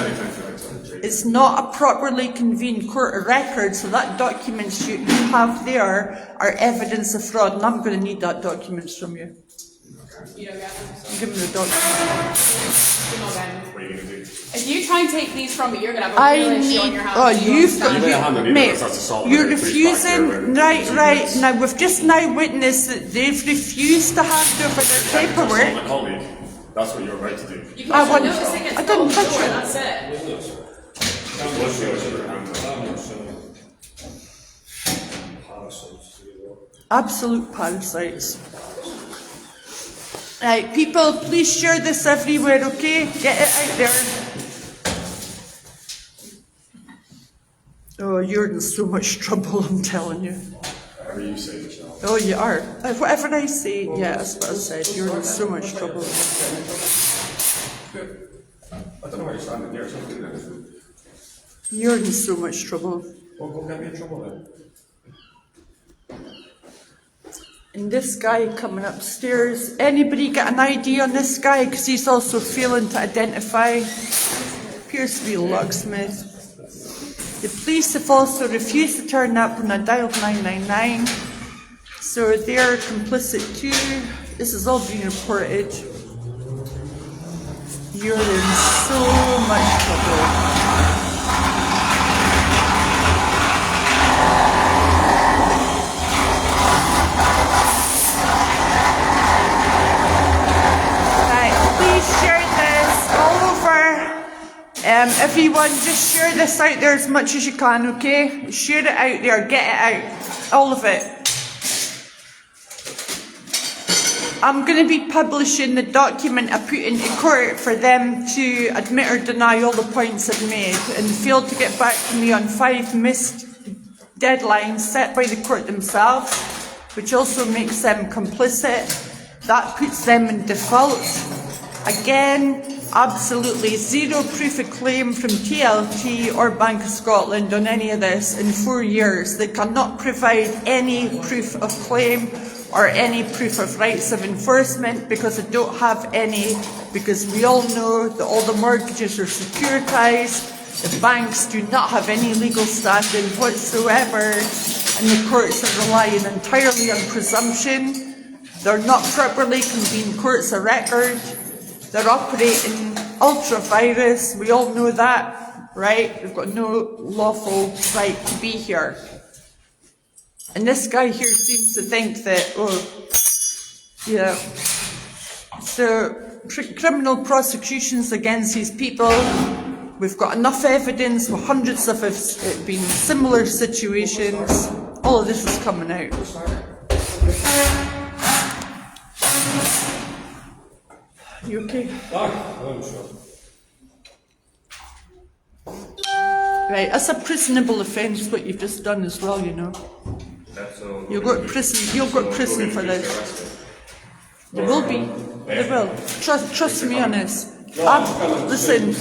It's not a properly convened court of record, so that document you have there are evidence of fraud, and I'm going to need that document from you. You don't get them. Give me the document. You're not getting them. If you try and take these from me, you're going to have a I real issue on need. your hands. Oh, you've got. Mate, you're Right, refusing. Right. Now we've just now witnessed that they've refused to hand over their paperwork. My colleague, that's what you're right to do. You I can want- notice it gets I didn't closed touch door, it. that's it. Absolute parasites. Right, people, please share this everywhere, okay? Get it out there. Oh, you're in so much trouble, I'm telling you. Whatever you say, Michelle. Oh, you are. Whatever I say, yeah, that's what I said. You're in so much trouble. I don't know why you're standing here. You're in so much trouble. Well, go get me in trouble then. And this guy coming upstairs, anybody got an ID on this guy? Because he's also failing to identify. Appears to be a locksmith. The police have also refused to turn up when I dialed 999. So they're complicit too. This is all being reported. You're in so much trouble. Everyone, just share this out there as much as you can, okay? Share it out there, get it out, all of it. I'm going to be publishing the document I put into court for them to admit or deny all the points I've made and failed to get back to me on 5 missed deadlines set by the court themselves, which also makes them complicit. That puts them in default. Again, absolutely zero proof of claim from TLT or Bank of Scotland on any of this in 4 years. They cannot provide any proof of claim or any proof of rights of enforcement because they don't have any, because we all know that all the mortgages are securitised, the banks do not have any legal standing whatsoever, and the courts are relying entirely on presumption. They're not properly convened courts of record. They're operating ultra-virus, we all know that, right? They've got no lawful right to be here. And this guy here seems to think that, yeah. So, criminal prosecutions against these people, we've got enough evidence with hundreds of it being similar situations. All of this is coming out. You okay? Right, that's a prisonable offence what you've just done as well, you know. You'll go to prison for this. There will be. There will. Trust me on this. Listen,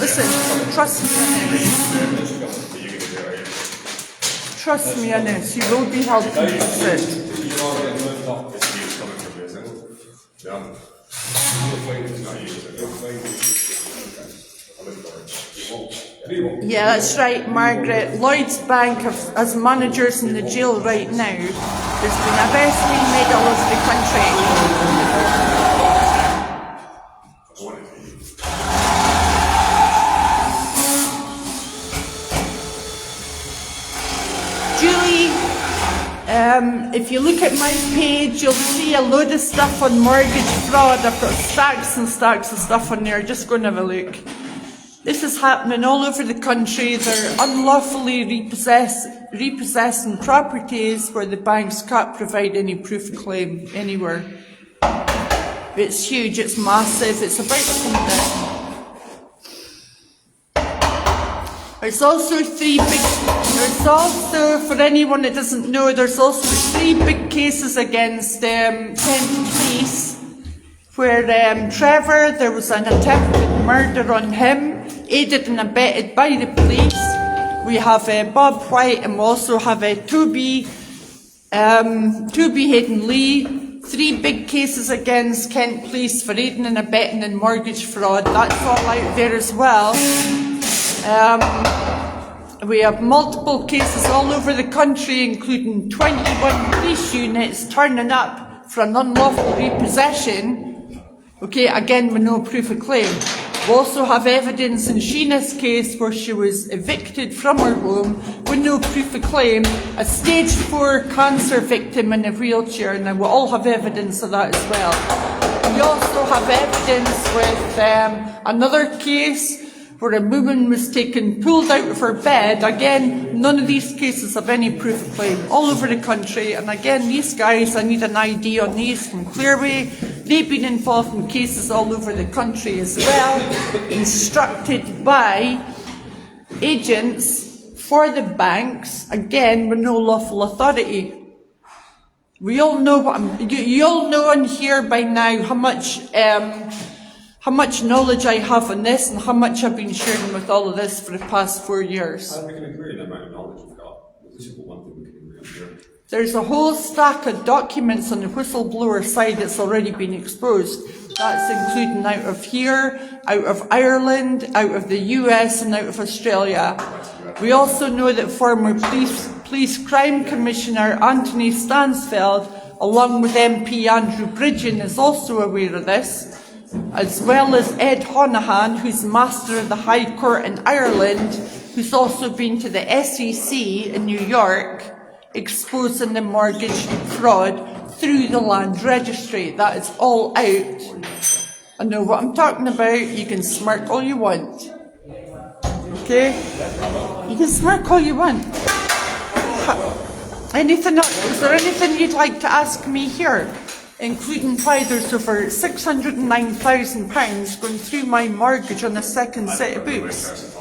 trust me on this. Trust me on this. You will be held complicit. Yeah, that's right, Margaret. Lloyd's Bank as managers in the jail right now. There's been a wrestling made all over the country. Julie, if you look at my page, you'll see a load of stuff on mortgage fraud. I've got stacks and stacks of stuff on there. Just go and have a look. This is happening all over the country. They're unlawfully repossessing properties where the banks can't provide any proof of claim anywhere. It's huge, it's massive, it's about to come down. There's also for anyone that doesn't know, there's also 3 big cases against Kent Police where Trevor, there was an attempted murder on him, aided and abetted by the police. We have Bob White and we also have Toby Hayden Lee. 3 big cases against Kent Police for aiding and abetting in mortgage fraud. That's all out there as well. We have multiple cases all over the country, including 21 police units turning up for an unlawful repossession. Okay, again with no proof of claim. We also have evidence in Sheena's case where she was evicted from her home with no proof of claim, a stage 4 cancer victim in a wheelchair. Now we all have evidence of that as well. We also have evidence with another case where a woman was pulled out of her bed. Again, none of these cases have any proof of claim, all over the country. And again, these guys, I need an ID on these from Clearway. They've been involved in cases all over the country as well, instructed by agents for the banks, again, with no lawful authority. We all know you all know on here by now how much knowledge I have on this and how much I've been sharing with all of this for the past 4 years. We can agree on the amount of knowledge we've got. This is one thing we can agree on here. There's a whole stack of documents on the whistleblower side that's already been exposed. That's including out of here, out of Ireland, out of the US and out of Australia. We also know that former police crime commissioner Anthony Stansfeld along with MP Andrew Bridgen, is also aware of this, as well as Ed Honohan, who's Master of the High Court in Ireland, who's also been to the SEC in New York, exposing the mortgage fraud through the land registry. That is all out. I know what I'm talking about. You can smirk all you want. Okay? You can smirk all you want. Anything else? Is there anything you'd like to ask me here? Including why there's over £609,000 going through my mortgage on the second set of books.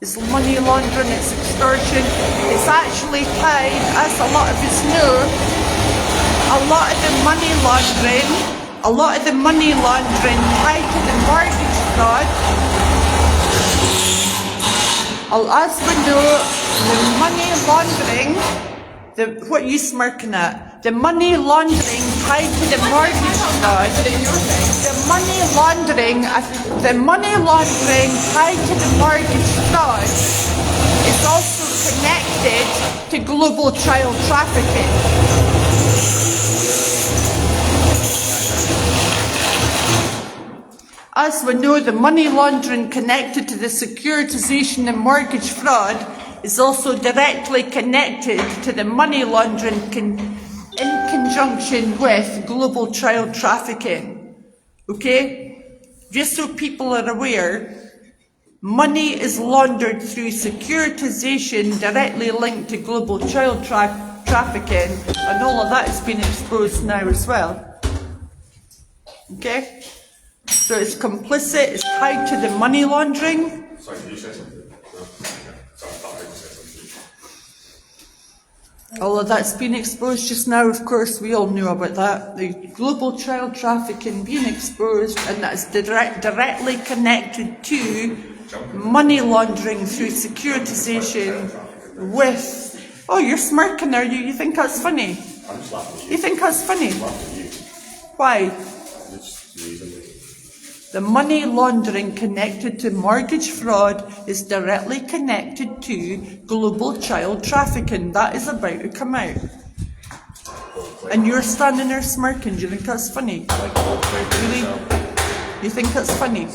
It's money laundering, it's extortion. It's actually tied, as a lot of us know, a lot of the money laundering tied to the mortgage fraud. As we know, the money laundering, what are you smirking at? The money laundering tied to the mortgage fraud. The money laundering tied to the mortgage fraud is also connected to global child trafficking. As we know, the money laundering connected to the securitization and mortgage fraud is also directly connected to the money laundering in conjunction with global child trafficking. Okay? Just so people are aware, money is laundered through securitization directly linked to global child trafficking, and all of that has been exposed now as well. Okay? So it's complicit, it's tied to the money laundering. Sorry, did you say something? No? Sorry, I thought I heard you say something. All of that's been exposed just now, of course, we all knew about that. The global child trafficking being exposed, and that's directly connected to money laundering through securitization with... Oh, you're smirking, are you? You think that's funny? I'm just laughing at you. You think that's funny? I'm laughing at you. Why? It's reasonable. The money laundering connected to mortgage fraud is directly connected to global child trafficking. That is about to come out. And you're standing there smirking. Do you think that's funny? Really? You think that's funny?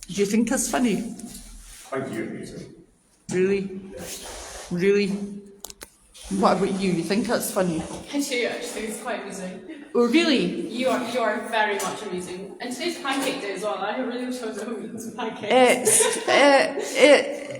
Do you think that's funny? Thank you, amusing. Really? Really? What about you? You think that's funny? I do actually, it's quite amusing. Oh, really? You are very much amusing. And today's pancake day as well. I really wish I was at home eating some pancakes.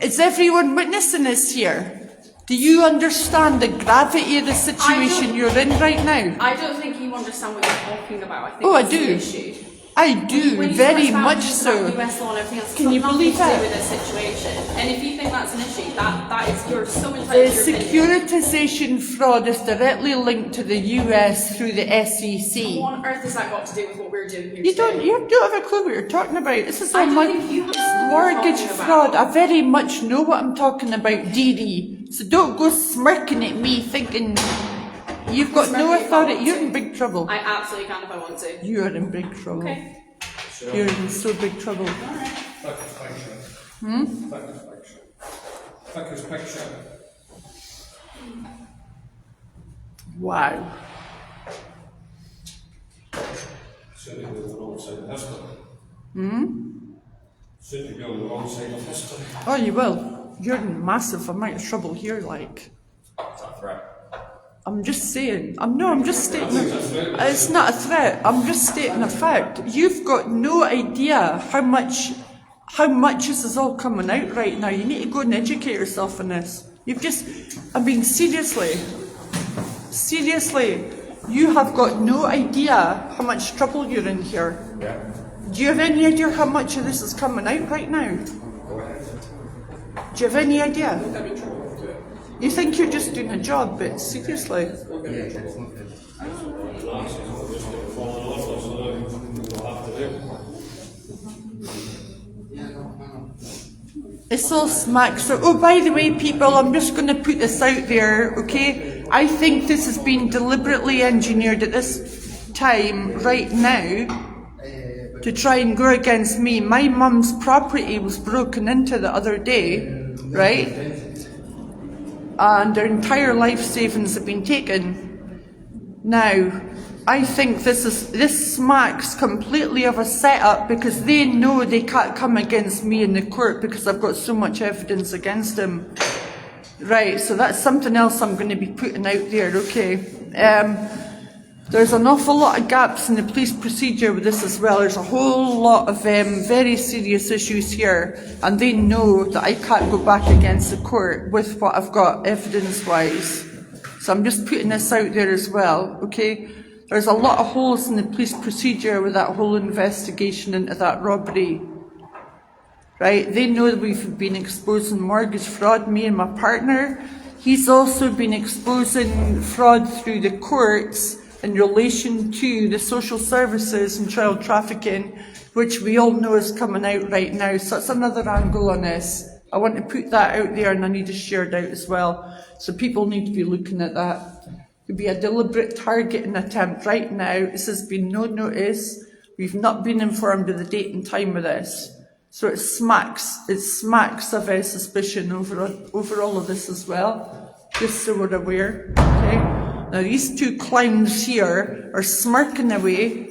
Is everyone witnessing this here? Do you understand the gravity of the situation you're in right now? I don't think you understand what you're talking about. I think Oh, I that's the do. issue. I do, When you very talk about much US so. law and everything else, Can it's you got believe nothing to that? do with this situation. And if you think that's an issue, that is, you're so entitled The to your opinion. securitization fraud is directly linked to the US through the SEC. What on earth has that got to do with what we're doing here You today? don't have a clue what you're talking about. This is I all don't my think you have a clue what you're mortgage talking fraud. about. I very much know what I'm talking about, Dee. So don't go smirking at me thinking you've got no Smirking if I authority. want You're to. in big trouble. I absolutely can if I want to. You are in big trouble. Okay. You're in so big trouble. Wow. Certainly be on the wrong side of history. Certainly be on the wrong side of history. Oh, you will. You're in massive amount of trouble here, like. Is that a threat? I'm just saying. I'm just stating. It's not a threat. I'm just stating a fact. You've got no idea how much this is all coming out right now. You need to go and educate yourself on this. Seriously, you have got no idea how much trouble you're in here. Yeah. Do you have any idea how much of this is coming out right now? Go ahead. Do you have any idea? You think you're just doing a job, but seriously. It's all smack. So, oh, by the way, people, I'm just going to put this out there, okay? I think this has been deliberately engineered at this time, right now, to try and go against me. My mum's property was broken into the other day, right? and their entire life savings have been taken. Now, I think this smacks completely of a setup because they know they can't come against me in the court because I've got so much evidence against them. Right, so that's something else I'm going to be putting out there, okay? There's an awful lot of gaps in the police procedure with this as well. There's a whole lot of very serious issues here, and they know that I can't go back against the court with what I've got evidence-wise. So I'm just putting this out there as well, okay? There's a lot of holes in the police procedure with that whole investigation into that robbery. Right, they know that we've been exposing mortgage fraud, me and my partner. He's also been exposing fraud through the courts in relation to the social services and child trafficking, which we all know is coming out right now. So that's another angle on this. I want to put that out there, and I need to share it out as well. So people need to be looking at that. It could be a deliberate targeting attempt right now. This has been no notice. We've not been informed of the date and time of this. So it smacks of a suspicion over all of this as well, just so we're aware, okay? Now these two clowns here are smirking away.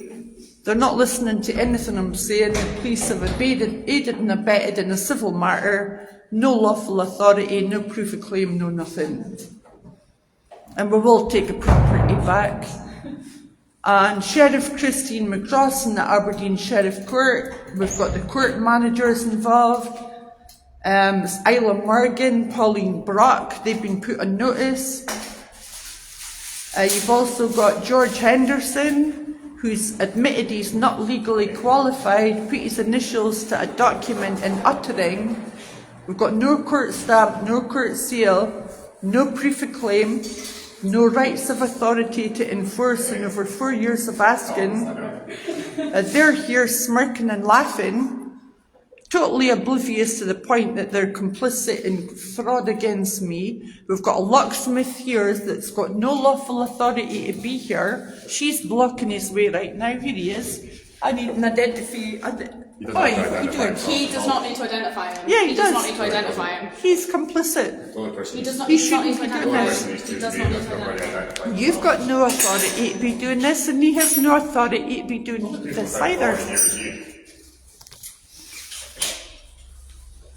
They're not listening to anything I'm saying. The police have aided and abetted in a civil matter, no lawful authority, no proof of claim, no nothing. And we will take a property back. And Sheriff Christine McCross in the Aberdeen Sheriff Court. We've got the court managers involved. Isla Morgan, Pauline Brock, they've been put on notice. You've also got George Henderson, who's admitted he's not legally qualified, put his initials to a document in uttering. We've got no court stamp, no court seal, no proof of claim, no rights of authority to enforce in over 4 years of asking. They're here smirking and laughing, totally oblivious to the point that they're complicit in fraud against me. We've got a locksmith here that's got no lawful authority to be here. She's blocking his way right now. Here he is. I need an identifier. Oi, you doing? He does not need to identify him. Yeah, he does. does not need to identify him. He's complicit. He does not He need to shouldn't be identify doing him. this. He does not need to identify him. You've got no authority to be doing this, and he has no authority to be doing this either.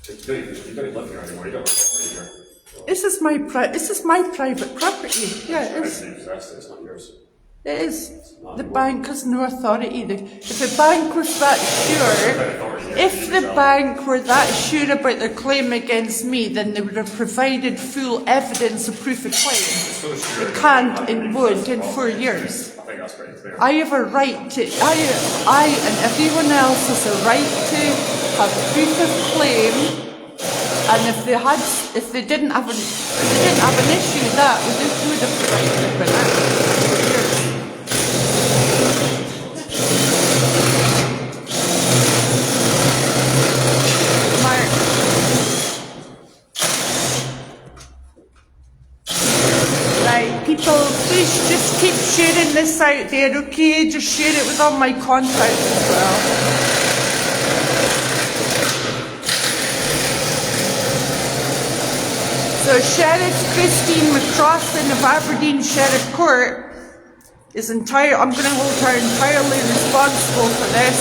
You don't live here anymore. You don't live here. This is my private property. Yeah, it is. It's not yours. It is. The bank has no authority. If the bank was that sure, about their claim against me, then they would have provided full evidence of proof of claim. They can't and would in 4 years. I think that's pretty clear. I have a right to. I and everyone else has a right to have proof of claim. And if they didn't have an issue with that, we would have provided it by now. Right, people, please just keep sharing this out there, okay? Just share it with all my contacts as well. So Sheriff Christine McCrossan of Aberdeen Sheriff Court is I'm going to hold her entirely responsible for this.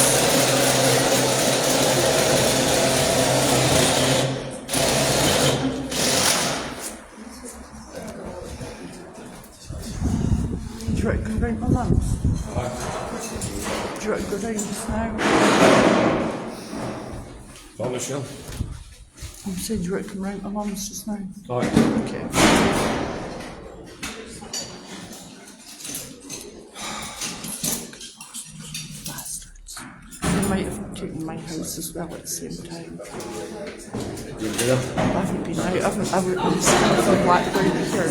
Do you want to go round my mum's? Do you want to go round just now? On the show. I'm saying, do you want to come round my mum's just now? Right. Okay. Bastards. They might have taken my house as well at the same time. I haven't been out. I haven't been sitting from Blackburn here.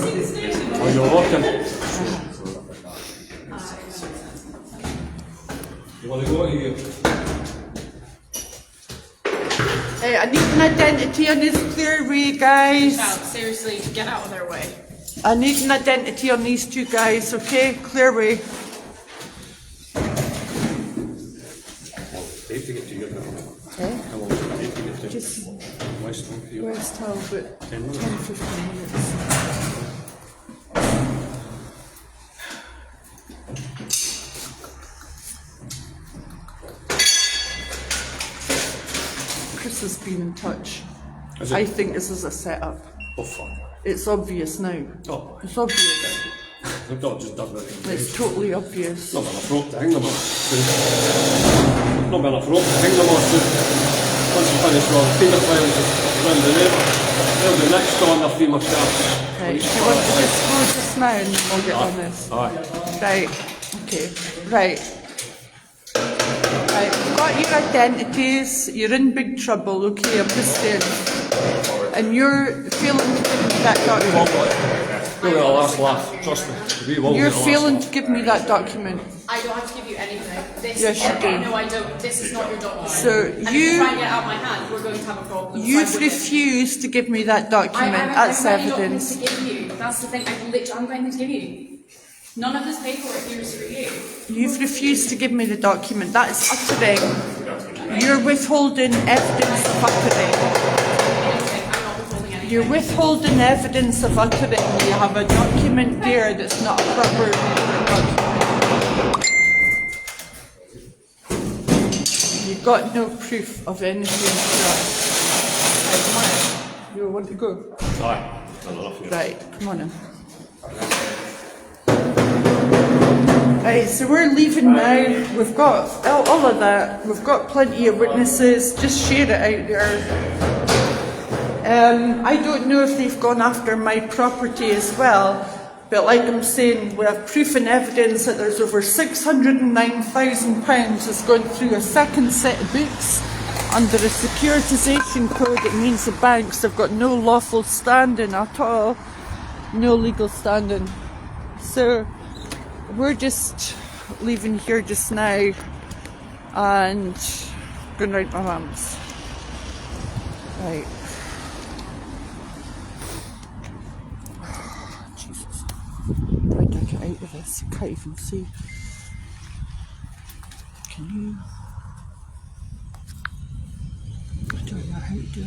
Oh, you're working. You want to go to you? Hey, I need an identity on this clearway, guys. Now, seriously, get out of their way. I need an identity on these two guys, okay? Clearway. They to get to you. Okay. How long does it take to get to you? Just West Ham for you. West Talbot, 10 minutes. 10-15 minutes. Chris has been in touch. Is it? I think this is a setup. Oh, fuck. It's obvious now. Oh, It's obvious. they've not just done that. It's totally obvious. Not been a rope to hang them on. Not been a rope to hang them on. Once you finish with the payment files around the neighbour, they'll be next on their FEMA cards. Right, do you want to just go just now and then we'll get on this? Aye. Right, okay, right. Right, we've got your identities, you're in big trouble, okay, I'm just saying. And you're failing to give me that document. You'll get a last laugh, trust me. We will You're get a last failing laugh. to give me that document. I don't have to give you anything. This Yes, you do. No, I don't. This is not your document. So and if you you- try and get it out of my hand, we're going to have a problem. You've So I wouldn't. refused to give me that document, I that's have many documents evidence. to give you. That's the thing. I haven't got anything to give you. None of this paperwork here is for you. You've refused to give me the document, that is uttering. You're withholding evidence of uttering. Anything. I'm not withholding anything. You're withholding evidence of uttering. You have a document there that's not a proper document. You've got no proof of anything. Right, come on in. You want to go? Aye. Done enough here. Right, come on in. Right, so we're leaving now. We've got all of that. We've got plenty of witnesses. Just share it out there. I don't know if they've gone after my property as well, but like I'm saying, we have proof and evidence that there's over £609,000 has gone through a second set of books. Under a securitisation code, it means the banks have got no lawful standing at all, no legal standing. So we're just leaving here just now and going round my mum's. Right. Jesus. How do I get out of this? You can't even see. Can you? I don't know how to do it.